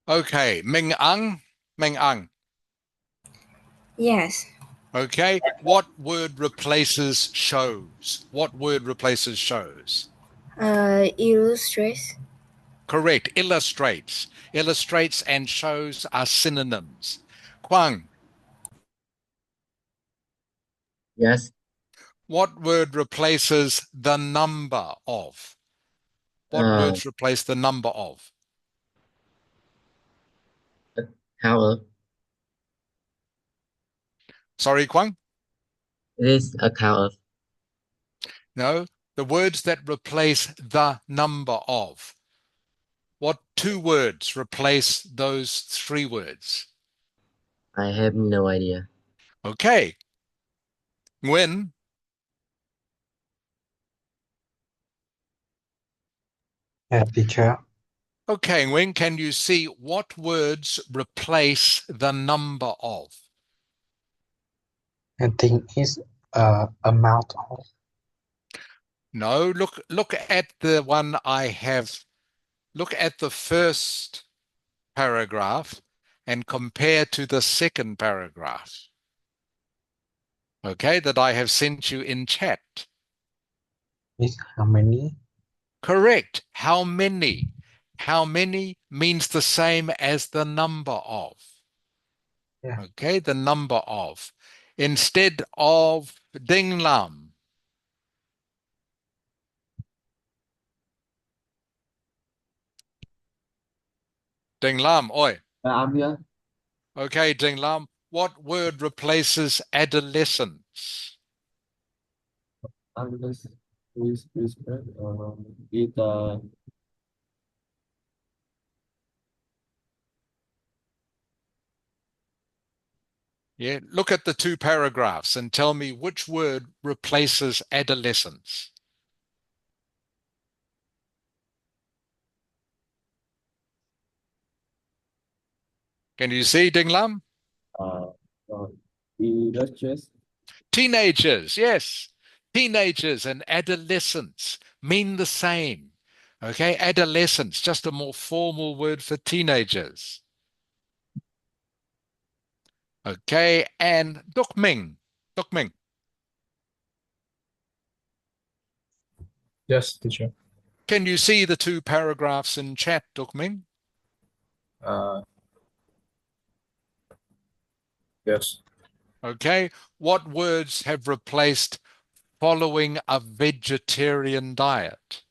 Okay, Ming Ang, Ming Ang. Yes. Okay, what word replaces shows? What word replaces shows? Illustrates. Correct, illustrates. Illustrates and shows are synonyms. Kwang, Yes. what word replaces the number of? What Uh, words replace the number of? Counter. Sorry, Kwang? It is a counter. No, the words that replace the number of. What two words replace those three words? I have no idea. Okay. When? Teacher, Okay, when can you see what words replace the number of? I think it's amount of. No, look at the one I have. Look at the first paragraph and compare to the second paragraph. Okay, that I have sent you in chat. Is how many? Correct. How many? How many means the same as the number of. Yeah. Okay, the number of. Instead of Ding Lam. Ding Lam, oi. I'm here. Okay, Ding Lam. What word replaces adolescence? I'm just please it Yeah, look at the two paragraphs and tell me which word replaces adolescence. Can you see, Ding Lam? uh, uh illustrates. Teenagers, yes. Teenagers and adolescents mean the same. Okay, adolescence, just a more formal word for teenagers. Okay, and Duk Ming. Duk Ming, Yes, teacher. can you see the two paragraphs in chat, Duk Ming? Uh, yes. Okay, what words have replaced following a vegetarian diet?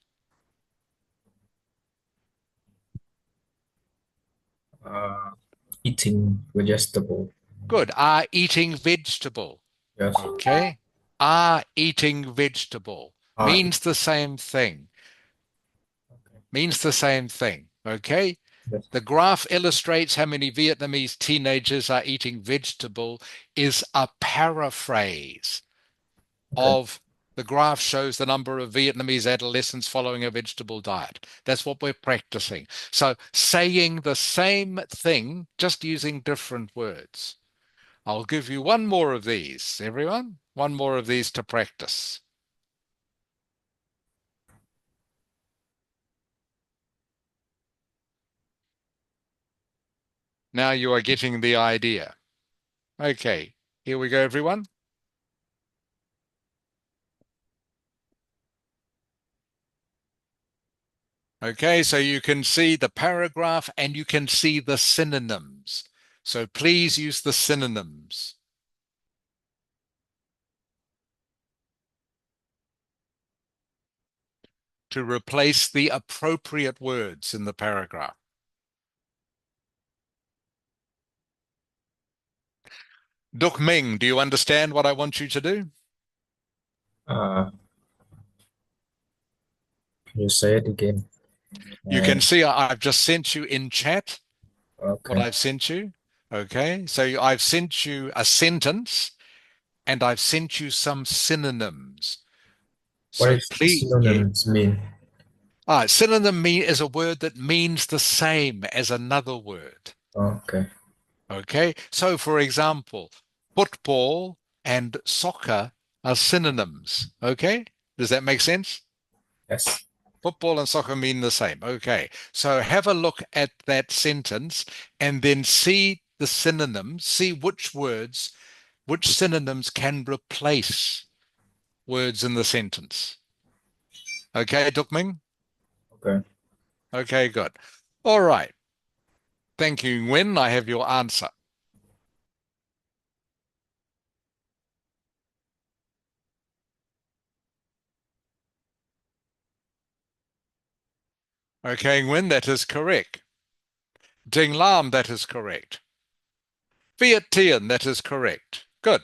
Uh, Eating vegetable. Good, are eating vegetable. Yes. Okay, are eating vegetable Ah, means the same thing. Means the same thing. Okay, Yes. The graph illustrates how many Vietnamese teenagers are eating vegetable is a paraphrase Okay. of the graph shows the number of Vietnamese adolescents following a vegetable diet. That's what we're practicing. So saying the same thing, just using different words. I'll give you one more of these, everyone. One more of these to practice. Now you are getting the idea. Okay, here we go, everyone. Okay, so you can see the paragraph and you can see the synonyms. So please use the synonyms to replace the appropriate words in the paragraph. Duk Ming, do you understand what I want you to do? Uh, can you say it again? You can see I've just sent you in chat what Okay. I've sent you. Okay, so I've sent you a sentence and I've sent you some synonyms. What So is please, yeah. synonyms mean? Synonym is a word that means the same as another word. Okay. Okay, so for example, football and soccer are synonyms. Okay, does that make sense? Yes. Football and soccer mean the same. Okay, so have a look at that sentence and then see the synonyms, see which words, which synonyms can replace words in the sentence. Okay, Dukming? Okay. Okay, good. All right. Thank you, Nguyen. I have your answer. Okay, Nguyen, that is correct. Ding Lam, that is correct. Viet Tien, that is correct. Good.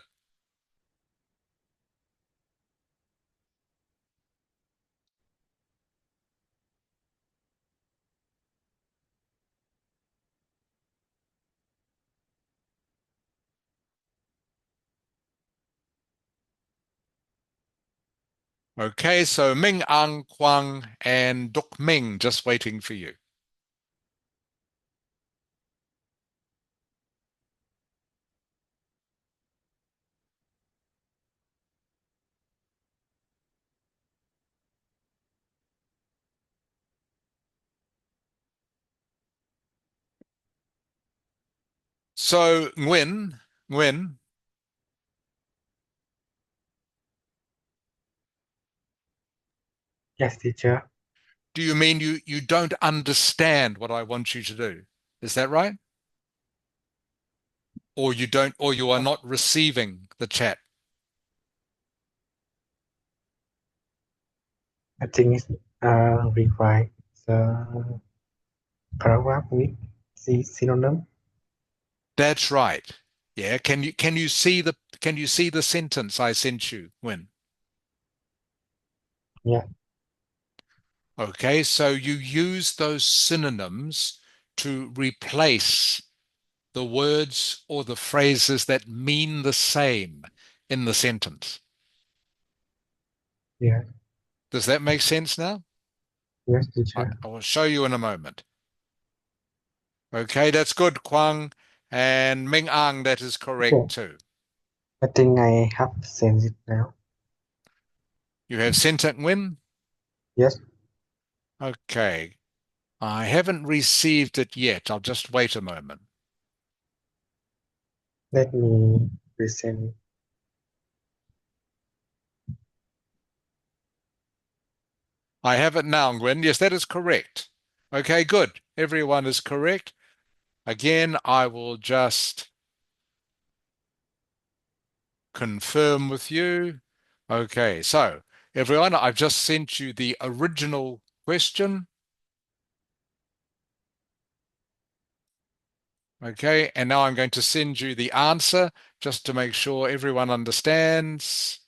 Okay, so Ming Ang, Kwang, and Duk Ming just waiting for you. So Nguyen, Yes, teacher. do you mean you don't understand what I want you to do? Is that right? Or you don't, or you are not receiving the chat? I think it's rewrite the paragraph with the synonym. That's right. Yeah. Can you see the sentence I sent you, Nguyen? Yeah. Okay, so you use those synonyms to replace the words or the phrases that mean the same in the sentence. Yeah. Does that make sense now? Yes, I, teacher. I will show you in a moment. Okay, that's good, Kwang. And Ming Ang, that is correct Okay. too. I think I have sent it now. You have sent it, Nguyen? Yes. Okay. I haven't received it yet. I'll just wait a moment. Let me resend. I have it now, Nguyen. Yes, that is correct. Okay, good. Everyone is correct. Again, I will just confirm with you. Okay, so everyone, I've just sent you the original question. Okay, and now I'm going to send you the answer just to make sure everyone understands.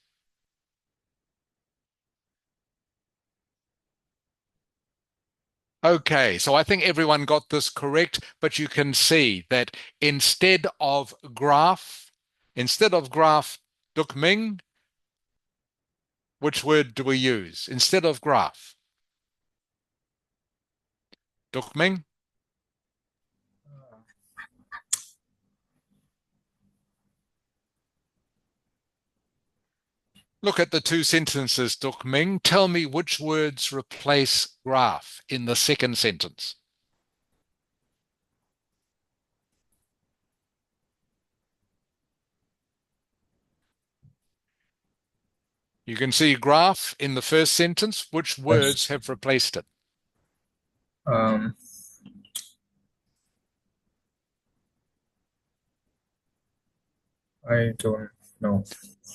Okay, so I think everyone got this correct, but you can see that instead of graph, Duk Ming, which word do we use? Instead of graph, Duk Ming? Look at the two sentences, Duk Ming. Tell me which words replace graph in the second sentence. You can see graph in the first sentence. Which Yes. words have replaced it? Um, I don't know.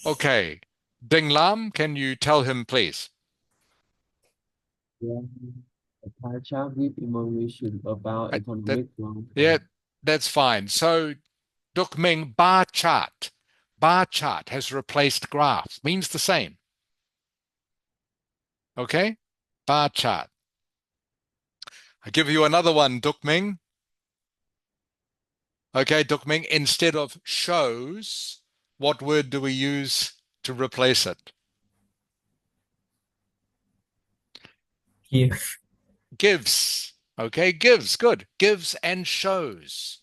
Okay. Ding Lam, can you tell him, please? Yeah. A pie chart with information about That, economic growth. yeah, that's fine. So, Duk Ming, bar chart. Bar chart has replaced graph. Means the same. Okay? Bar chart. I give you another one, Duk Ming. Okay, Duk Ming, instead of shows, what word do we use to replace it? Give. Gives. Okay, gives. Good. Gives and shows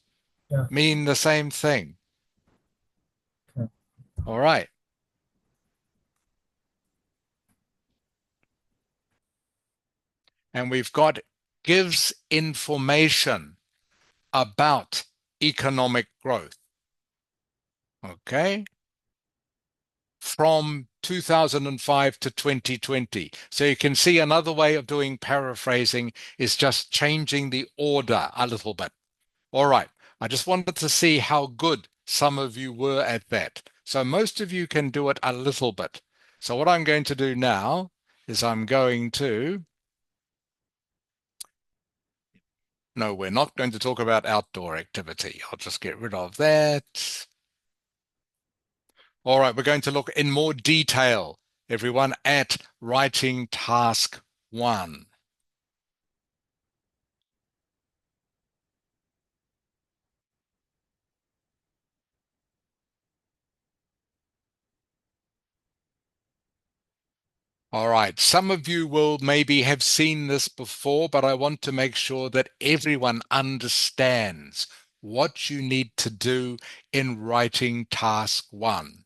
Yeah. mean the same thing. Okay. All right. And we've got gives information about economic growth. Okay. From 2005 to 2020. So you can see another way of doing paraphrasing is just changing the order a little bit. All right. I just wanted to see how good some of you were at that. So most of you can do it a little bit. So what I'm going to do now is I'm going to, no, we're not going to talk about outdoor activity. I'll just get rid of that. All right, we're going to look in more detail, everyone, at writing task 1. All right, some of you will maybe have seen this before, but I want to make sure that everyone understands what you need to do in writing task 1.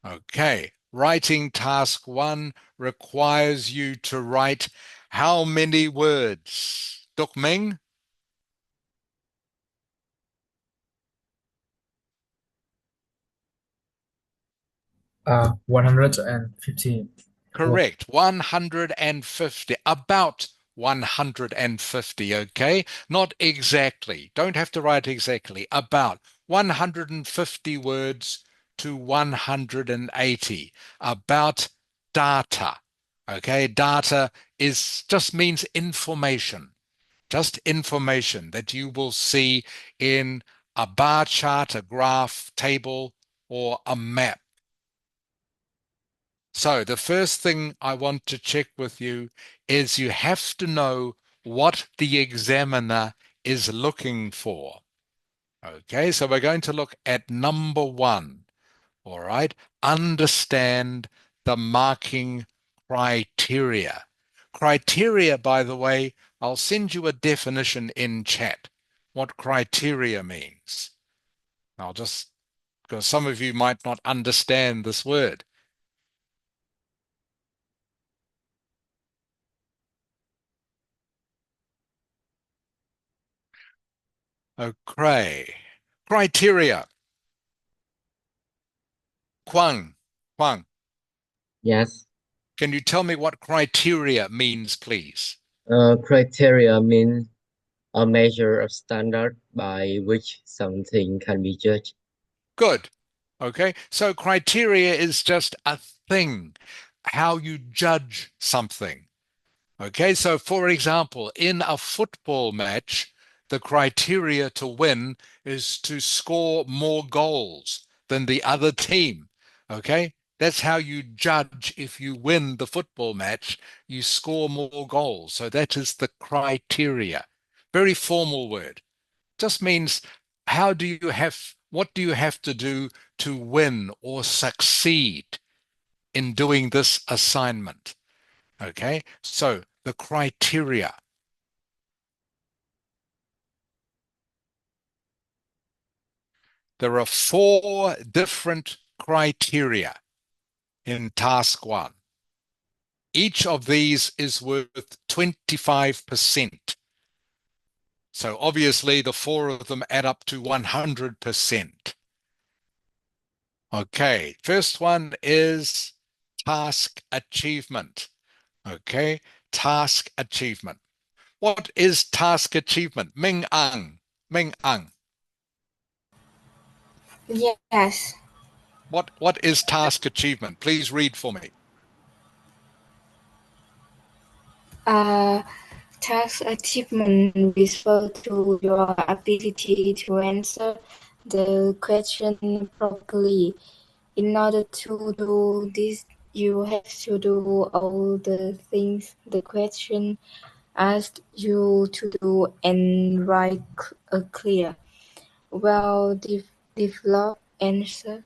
Okay, writing task 1 requires you to write how many words? Duk Ming? 150. Correct. 150. About 150. Okay. Not exactly. Don't have to write exactly. About 150 words to 180. About data. Okay. Data is just means information. Just information that you will see in a bar chart, a graph, table, or a map. So the first thing I want to check with you is you have to know what the examiner is looking for. Okay, so we're going to look at number 1. All right, understand the marking criteria. Criteria, by the way, I'll send you a definition in chat, what criteria means. I'll just, because some of you might not understand this word. Okay. Criteria. Kwang, Yes. can you tell me what criteria means, please? Criteria means a measure of standard by which something can be judged. Good. Okay. So criteria is just a thing, how you judge something. Okay. So for example, in a football match, the criteria to win is to score more goals than the other team. Okay. That's how you judge if you win the football match. You score more goals. So that is the criteria. Very formal word. Just means what do you have to do to win or succeed in doing this assignment? Okay, so the criteria. There are 4 different criteria in task 1. Each of these is worth 25%. So obviously the 4 of them add up to 100%. Okay, first one is task achievement. Okay, task achievement. What is task achievement? Ming Ang. Ming Ang. Yes. What is task achievement? Please read for me. Uh, Task achievement refers to your ability to answer the question properly. In order to do this, you have to do all the things the question asks you to do and write a clear, well-developed answer.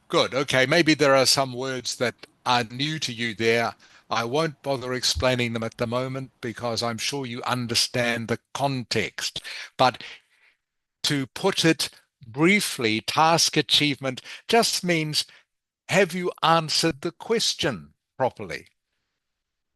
Good. Okay, maybe there are some words that are new to you there. I won't bother explaining them at the moment because I'm sure you understand the context. But to put it briefly, task achievement just means, have you answered the question properly?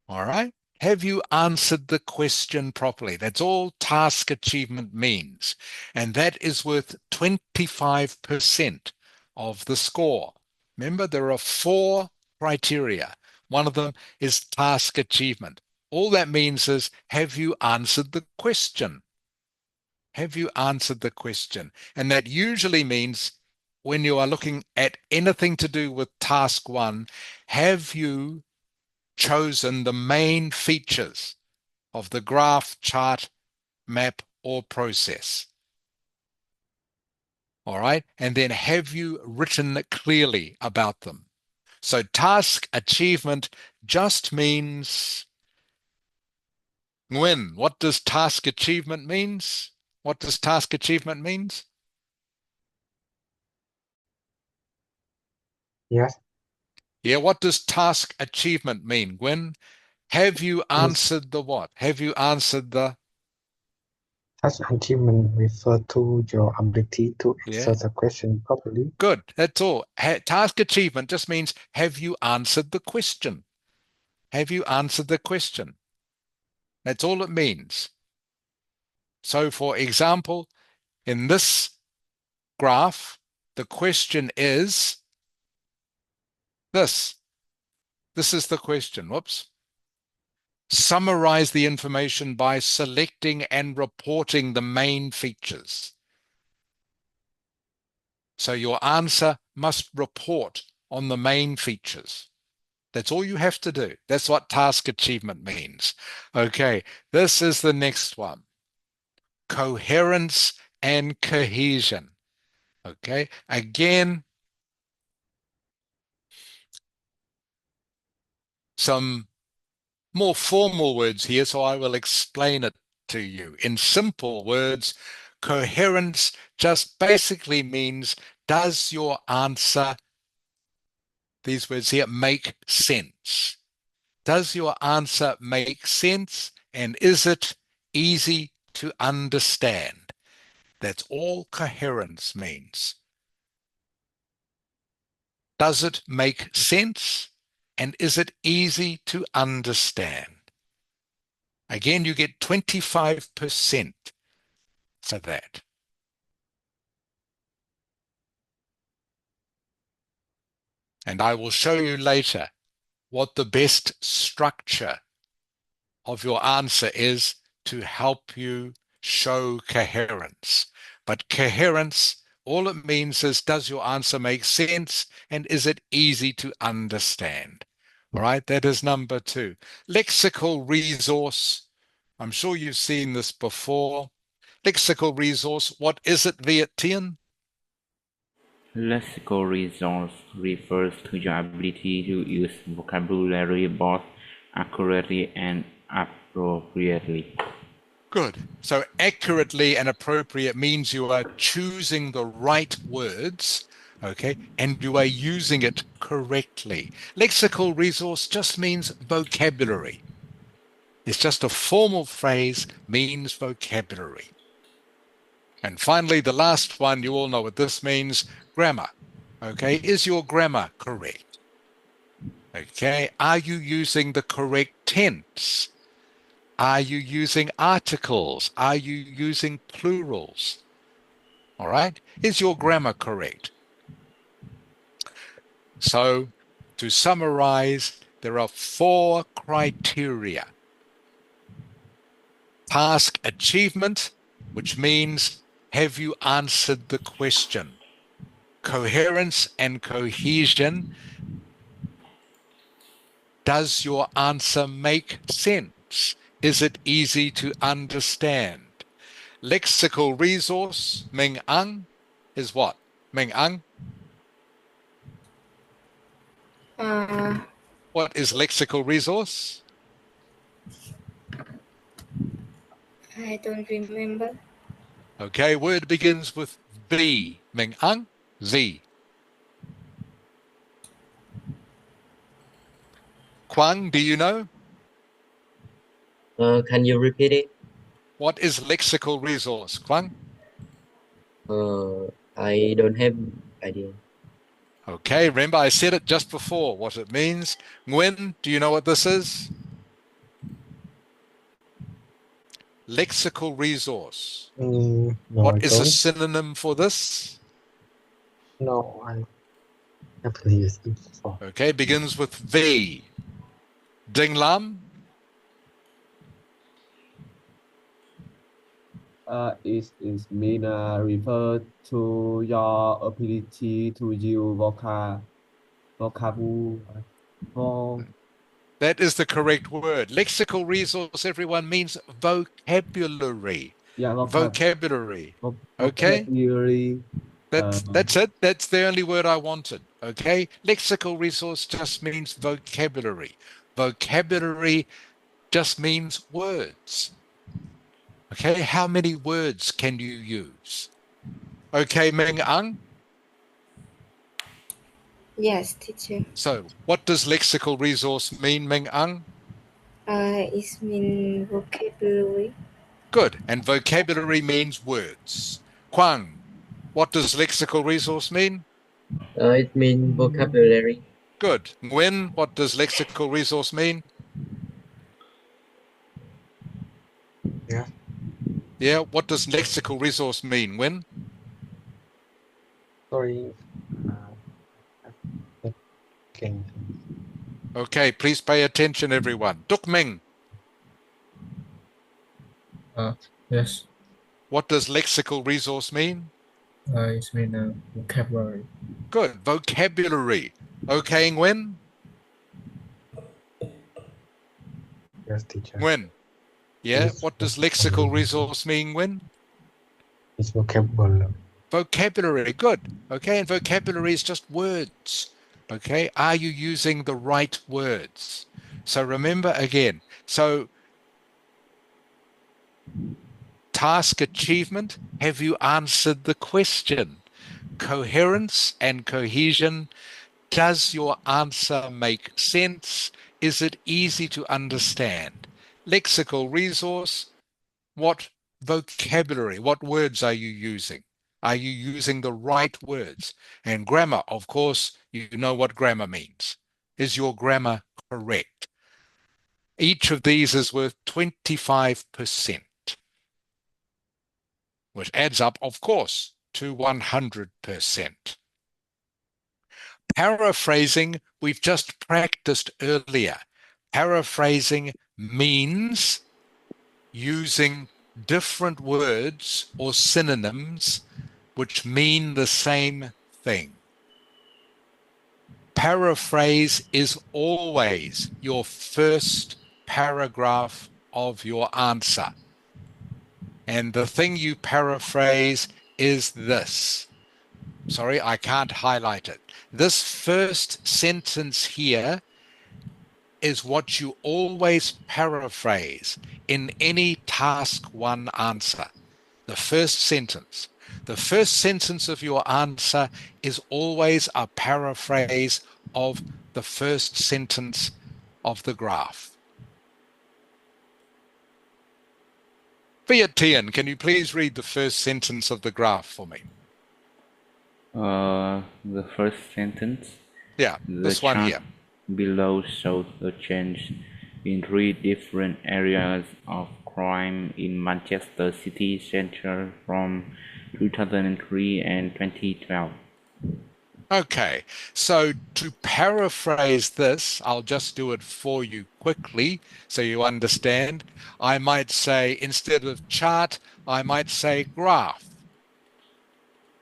All right? Have you answered the question properly? That's all task achievement means. And that is worth 25% of the score. Remember, there are 4 criteria. One of them is task achievement. All that means is, have you answered the question? Have you answered the question? And that usually means when you are looking at anything to do with task 1, have you chosen the main features of the graph, chart, map, or process? All right. And then have you written clearly about them? So task achievement just means when. What does task achievement means? What does task achievement means? Yes, Yeah, what does task achievement mean? When have you is answered the what? Have you answered the such achievement refer to your ability to answer yeah? the question properly. Good. That's all. Task achievement just means, have you answered the question? Have you answered the question? That's all it means. So, for example, in this graph, the question is this. This is the question. Whoops. Summarize the information by selecting and reporting the main features. So your answer must report on the main features. That's all you have to do. That's what task achievement means. Okay, this is the next one. Coherence and cohesion. Okay, again, some more formal words here, so I will explain it to you. In simple words, coherence just basically means, does your answer, these words here, make sense? Does your answer make sense? And is it easy to understand? That's all coherence means. Does it make sense? And is it easy to understand? Again, you get 25% for that. And I will show you later what the best structure of your answer is to help you show coherence. But coherence, all it means is, does your answer make sense and is it easy to understand? All right, that is number 2. Lexical resource. I'm sure you've seen this before. Lexical resource, what is it, Viet Tien? Lexical resource refers to your ability to use vocabulary both accurately and appropriately. Good. So accurately and appropriate means you are choosing the right words, okay, and you are using it correctly. Lexical resource just means vocabulary. It's just a formal phrase, means vocabulary. And finally, the last one, you all know what this means, grammar. Okay, is your grammar correct? Okay, are you using the correct tense? Are you using articles? Are you using plurals? All right, is your grammar correct? So, to summarize, there are 4 criteria. Task achievement, which means have you answered the question? Coherence and cohesion, does your answer make sense? Is it easy to understand? Lexical resource, Ming Ang, is what? Ming Ang, Uh, what is lexical resource? I don't remember. Okay, word begins with V. Ming Ang, V. Kwang, do you know? Can you repeat it? What is lexical resource, Kwang? I don't have idea. Okay, remember I said it just before, what it means. Nguyen, do you know what this is? Lexical resource. No, I What is a don't. synonym for this? No, I never used it before. Okay, begins with V. Ding Lam, It mean refer to your ability to use vocabulary. Vo- that is the correct word. Lexical resource, everyone, means vocabulary. yeah, Vocabulary. Okay? vocabulary. That's it. That's the only word I wanted. Okay? Lexical resource just means vocabulary. Vocabulary just means words. Okay? How many words can you use? Okay, Ming Ang? Yes, teacher. So, what does lexical resource mean, Ming Ang? It mean vocabulary. Good. And vocabulary means words. Kwang, what does lexical resource mean? It means vocabulary. Good. Nguyen, what does lexical resource mean? Yeah. Yeah, what does lexical resource mean, Nguyen? Sorry. Okay. Okay, please pay attention, everyone. Duk Ming, Yes. what does lexical resource mean? It means vocabulary. Good. Vocabulary. Okay, Nguyen? Yes, teacher. Nguyen. Yeah, It's what does lexical resource mean, Nguyen? It's vocabulary. Vocabulary. Good. Okay, and vocabulary is just words. Okay, are you using the right words? So remember again, so task achievement, have you answered the question? Coherence and cohesion, does your answer make sense? Is it easy to understand? Lexical resource, what vocabulary, what words are you using? Are you using the right words? And grammar, of course, you know what grammar means. Is your grammar correct? Each of these is worth 25%, which adds up, of course, to 100%. Paraphrasing, we've just practiced earlier. Paraphrasing means using different words or synonyms which mean the same thing. Paraphrase is always your first paragraph of your answer. And the thing you paraphrase is this. sorry, I can't highlight it. This first sentence here is what you always paraphrase in any task one answer. The first sentence. The first sentence of your answer is always a paraphrase of the first sentence of the graph. Vietian, can you please read the first sentence of the graph for me? The first sentence. Yeah, The this one chart here. below shows a change in three different areas of crime in Manchester city centre from 2003 and 2012. Okay, so to paraphrase this, I'll just do it for you quickly so you understand. I might say, instead of chart, I might say graph.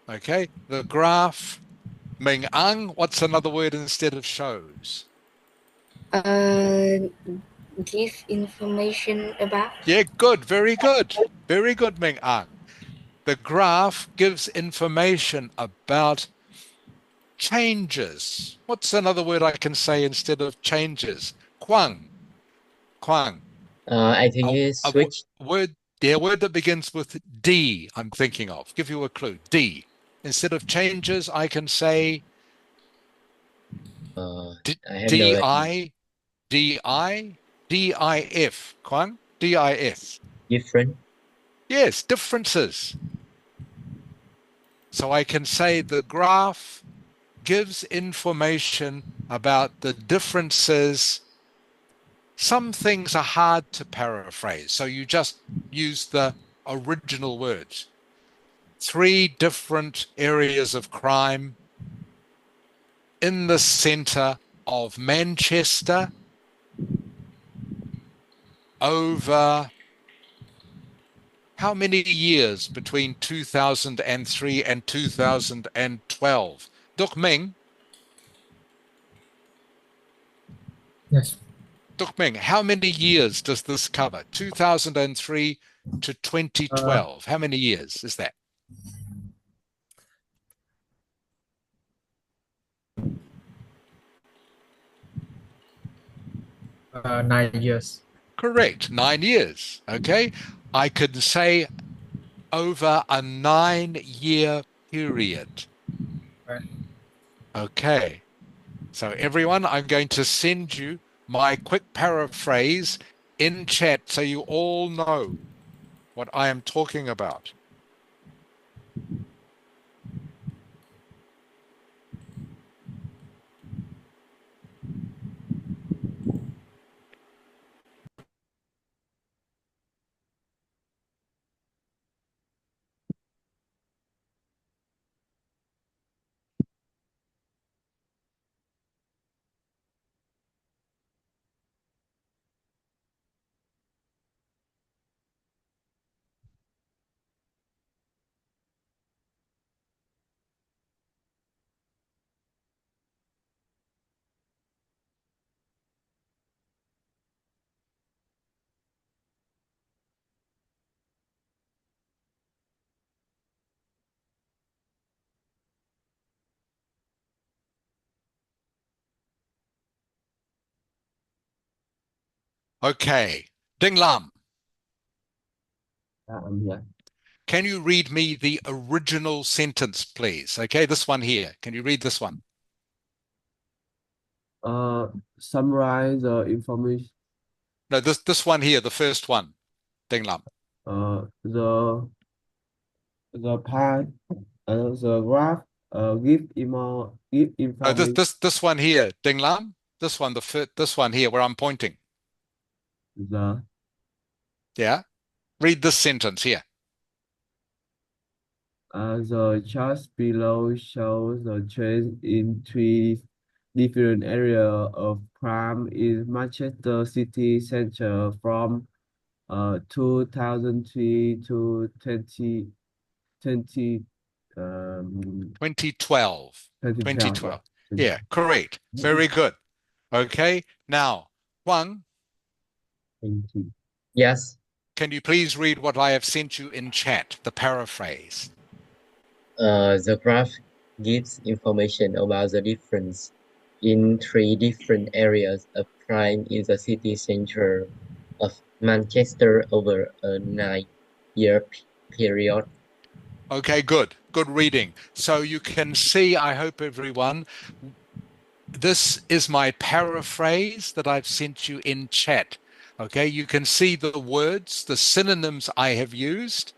Okay, the graph. Ming Ang, what's another word instead of shows? Give information about. Yeah, good, very good. Very good, Ming Ang. The graph gives information about changes. What's another word I can say instead of changes? Kwang. Kwang. I think it's A switch. word, yeah, a word that begins with D, I'm thinking of. Give you a clue. D. Instead of changes, I can say I have no idea. DIF. Kwang? DIF. Different. Yes, differences. So I can say the graph gives information about the differences. Some things are hard to paraphrase, so you just use the original words. 3 different areas of crime in the center of Manchester over how many years between 2003 and 2012? Duk Ming, Yes. Duk Ming, how many years does this cover? 2003 to 2012. How many years is that? Uh, 9 years. Correct, 9 years. Okay. I could say over a 9-year period. Right. Okay. So everyone, I'm going to send you my quick paraphrase in chat so you all know what I am talking about. Okay. Ding Lam, I'm here. can you read me the original sentence, please? Okay, this one here. Can you read this one? Summarize the information. No, this one here, the first one. Ding Lam. The part, the graph, give No, information. this one here, Ding Lam. This one, this one here, where I'm pointing. The Yeah. Read this sentence here. The chart below shows the trend in 3 different areas of crime in Manchester city centre from 2003 to 2020, 2012. 2012. 2012. Yeah, correct. Very good. Okay. Now, Huang, Yes. can you please read what I have sent you in chat, the paraphrase? The graph gives information about the difference in three different areas of crime in the city centre of Manchester over a 9-year period. Okay, good. Good reading. So you can see, I hope everyone, this is my paraphrase that I've sent you in chat. Okay, you can see the words, the synonyms I have used.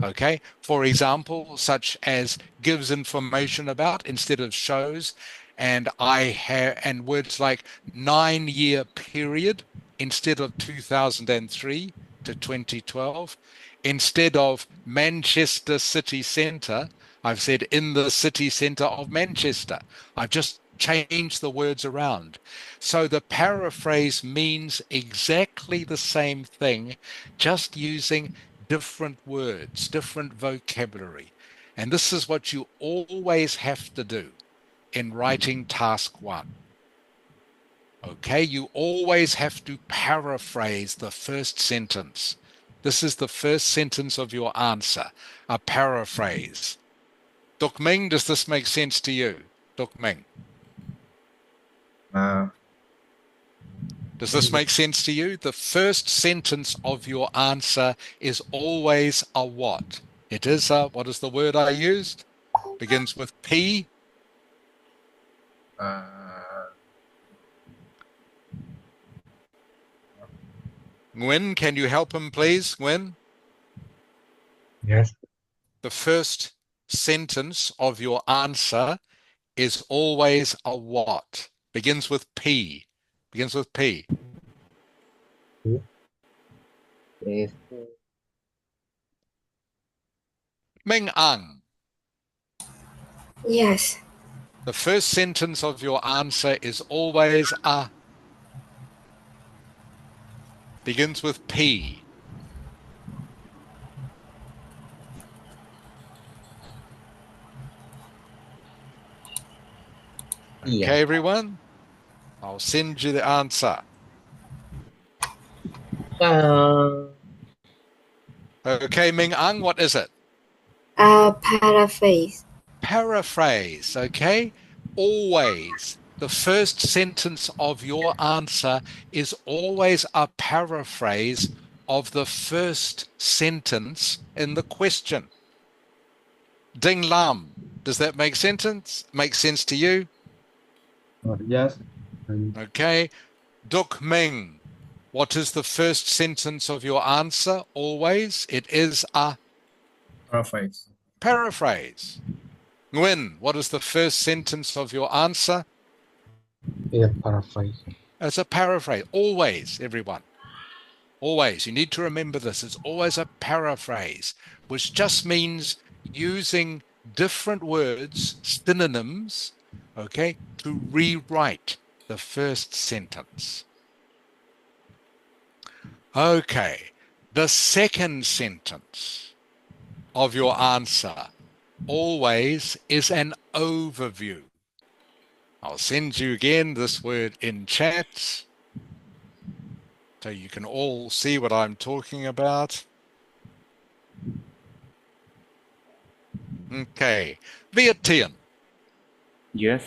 Okay, for example, such as gives information about instead of shows, and and words like 9-year period instead of 2003 to 2012. Instead of Manchester city centre, I've said in the city centre of Manchester. I've just changed the words around. So the paraphrase means exactly the same thing, just using different words, different vocabulary. And this is what you always have to do in writing task one. Okay, you always have to paraphrase the first sentence. This is the first sentence of your answer, a paraphrase. Duk Ming, does this make sense to you? Duk Ming. Does this make sense to you? The first sentence of your answer is always a what? It is a, what is the word I used? Begins with P. Nguyen, can you help him, please? Nguyen? Yes. The first sentence of your answer is always a what? Begins with P. Begins with P. Yes. Ming Ang. Yes. The first sentence of your answer is always a. Begins with P. Yeah. Okay, everyone? I'll send you the answer. Okay, Ming Ang, what is it? Paraphrase. Paraphrase, okay? Always. The first sentence of your answer is always a paraphrase of the first sentence in the question. Ding Lam, does that make sense to you? Yes. Okay. Duk Ming, what is the first sentence of your answer? Always. It is a Paraphrase. paraphrase. Nguyen, what is the first sentence of your answer? Yeah, paraphrase. It's a paraphrase. Always, everyone. Always. You need to remember this. It's always a paraphrase, which just means using different words, synonyms, okay, to rewrite the first sentence. Okay. The second sentence of your answer always is an overview. I'll send you again this word in chat so you can all see what I'm talking about. Okay. Viet Tien. Yes.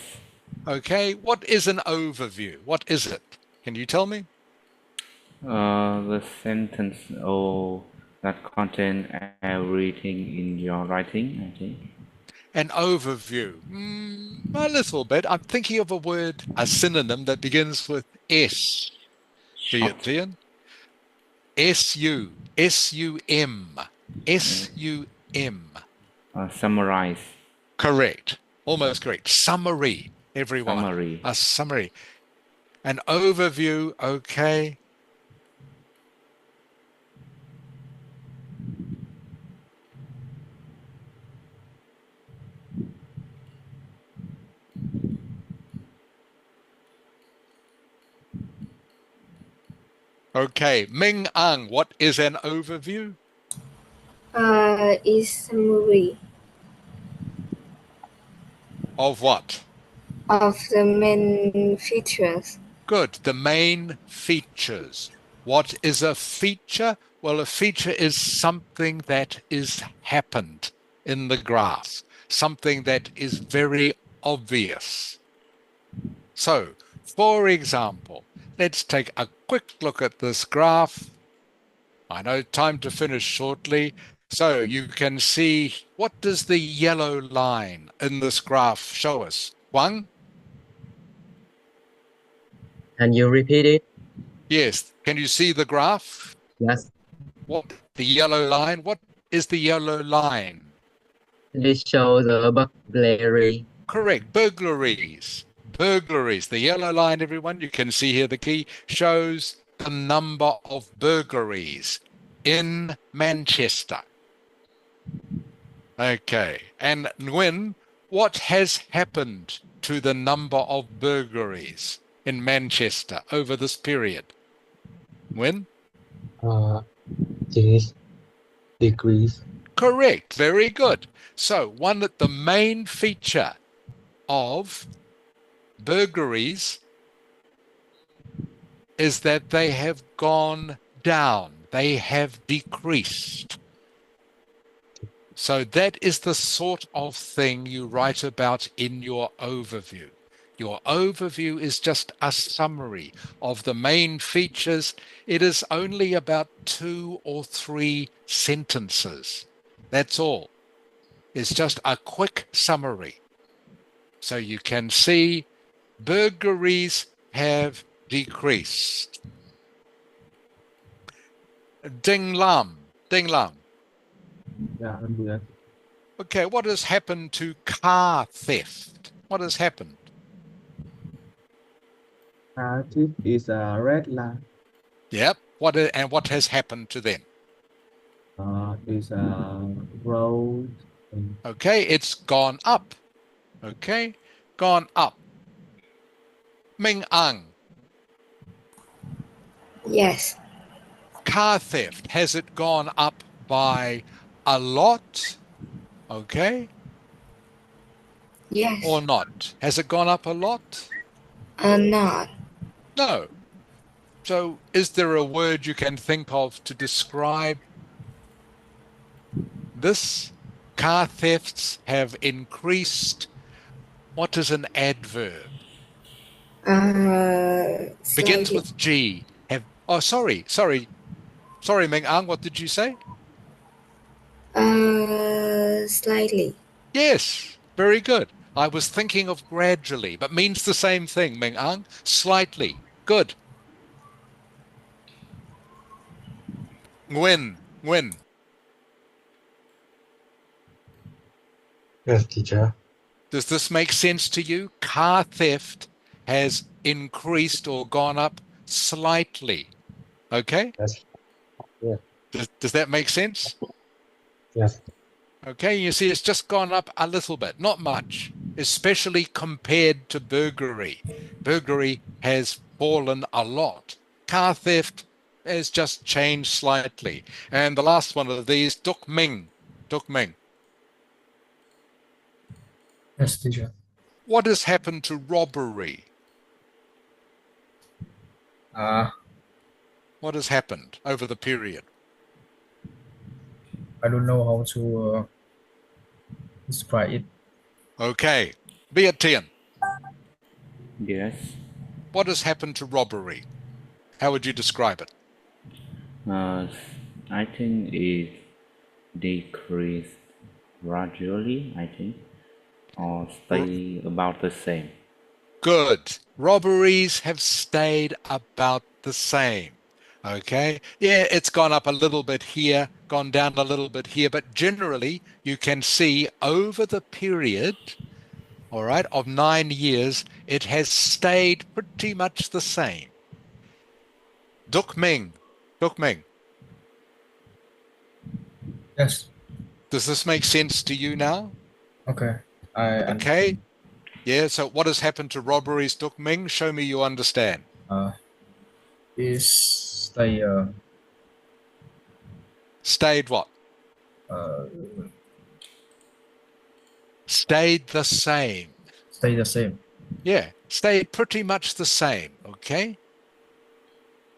Okay. What is an overview? What is it? Can you tell me? The sentence that contain everything in your writing, I think. An overview. A little bit. I'm thinking of a word, a synonym that begins with S. Viet Short. Tien. S-U. S-U-M. S-U-M. Summarize. Correct. Almost correct. Summary, everyone. Summary. A summary. An overview, okay. Okay. Ming Ang, what is an overview? Is summary Of what? of the main features. Good. The main features. What is a feature? Well, a feature is something that is happened in the graph. something that is very obvious. So, for example, let's take a quick look at this graph. I know time to finish shortly. So you can see, what does the yellow line in this graph show us? Wang? Can you repeat it? Yes. Can you see the graph? Yes. What the yellow line? What is the yellow line? This shows the burglary. Correct. Burglaries. Burglaries. The yellow line, everyone, you can see here the key, shows the number of burglaries in Manchester. Okay. And Nguyen, what has happened to the number of burglaries in Manchester over this period? Nguyen? Change, decrease. Correct. Very good. So the main feature of burglaries is that they have gone down. They have decreased. So that is the sort of thing you write about in your overview. Your overview is just a summary of the main features. It is only about 2 or 3 sentences. That's all. It's just a quick summary. So you can see burglaries have decreased. Ding Lam. Ding Lam. Yeah, I'm here. Okay, what has happened to car theft? What has happened? This is a red line. Yep. And what has happened to them? Is a road. Okay, it's gone up. Okay, gone up. Ming Ang, Yes. car theft, has it gone up by a lot? Okay, Yes. or not? Has it gone up a lot? Not. No. So is there a word you can think of to describe this? Car thefts have increased. What is an adverb? Begins Slightly. with G. Sorry, Ming Ang, what did you say? Slightly. Yes, very good. I was thinking of gradually, but means the same thing, Ming Ang. Slightly. Good. Nguyen. Yes, teacher. Does this make sense to you? Car theft has increased or gone up slightly. Okay? Yes. Yeah. Does that make sense? Yes. Okay, you see, it's just gone up a little bit, not much, especially compared to burglary. Burglary has fallen a lot. Car theft has just changed slightly. And the last one of these, Duk Ming. Yes, teacher. What has happened to robbery? What has happened over the period? I don't know how to describe it. Okay, Viet Tien, Yes. what has happened to robbery? How would you describe it? I think it decreased gradually, I think, or stay about the same. Good. Robberies have stayed about the same. Okay. Yeah, it's gone up a little bit here, gone down a little bit here, but generally you can see over the period, all right, of 9 years, it has stayed pretty much the same. Duk Ming. Yes. Does this make sense to you now? Okay. Okay. Yeah, so what has happened to robberies, Duk Ming? Show me you understand. Is stay Stayed what? Stayed the same. Stay the same. Yeah, stayed pretty much the same, okay?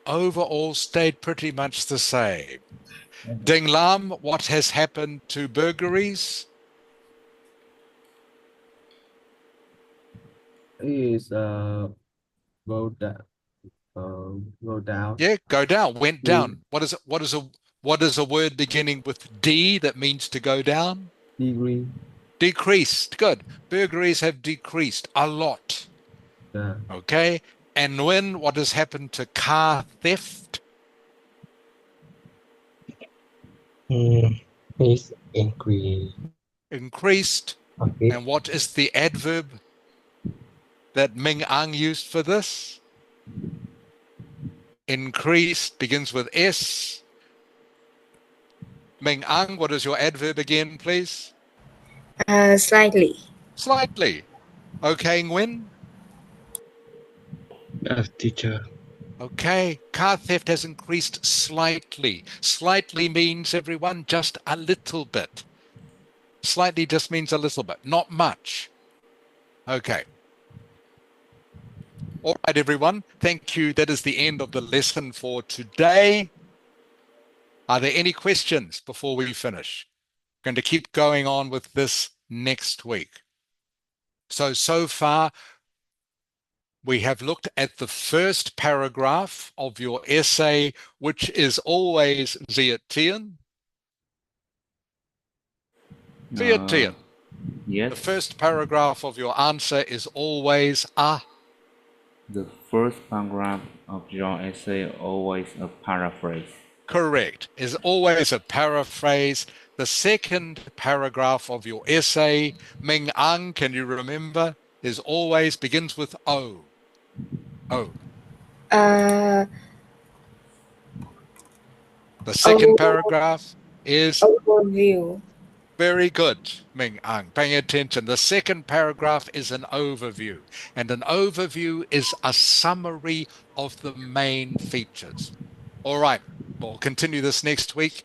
Overall stayed pretty much the same. Ding Lam, what has happened to burglaries? is go down. Go down. Yeah, go down, went De- down. What is a word beginning with D that means to go down? Degree. Decreased. Good. Burglaries have decreased a lot. Yeah. Okay. And when what has happened to car theft? Is increase. Increased. Okay. And what is the adverb that Ming Ang used for this? Increased begins with S. Ming Ang, what is your adverb again, please? Slightly. Slightly. Okay, Nguyen? Teacher. Okay, car theft has increased slightly. Slightly means, everyone, just a little bit. Slightly just means a little bit, not much. Okay. All right, everyone. Thank you. That is the end of the lesson for today. Are there any questions before we finish? Going to keep going on with this next week. So far, we have looked at the first paragraph of your essay, which is always Viet Tien. Viet Tien. Yes. The first paragraph of your answer is always a. The first paragraph of your essay always a paraphrase. Correct. Is always a paraphrase. The second paragraph of your essay, Ming Ang, can you remember, is always begins with O. O. Uh, The second over, paragraph is overview. very good, Ming Ang. Paying attention. The second paragraph is an overview, and an overview is a summary of the main features. All right. We'll continue this next week.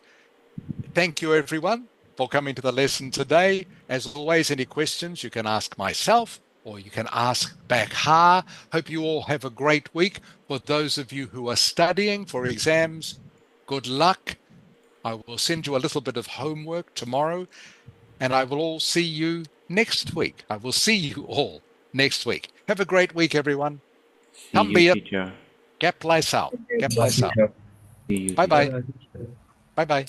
Thank you, everyone, for coming to the lesson today. As always, any questions you can ask myself or you can ask Back Ha. Hope you all have a great week. For those of you who are studying for exams, good luck. I will send you a little bit of homework tomorrow, and I will all see you next week. I will see you all next week. Have a great week, everyone. See you, Thăm teacher. Gặp lại sau. Gặp lại sau. See you, Bye teacher. bye. Bye bye.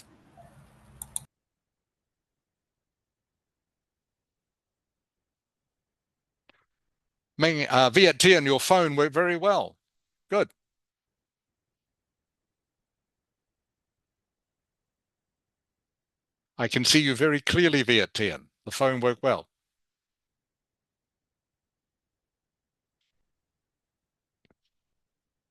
Ming, Viet T and your phone work very well. Good. I can see you very clearly, Viet T. The phone worked well.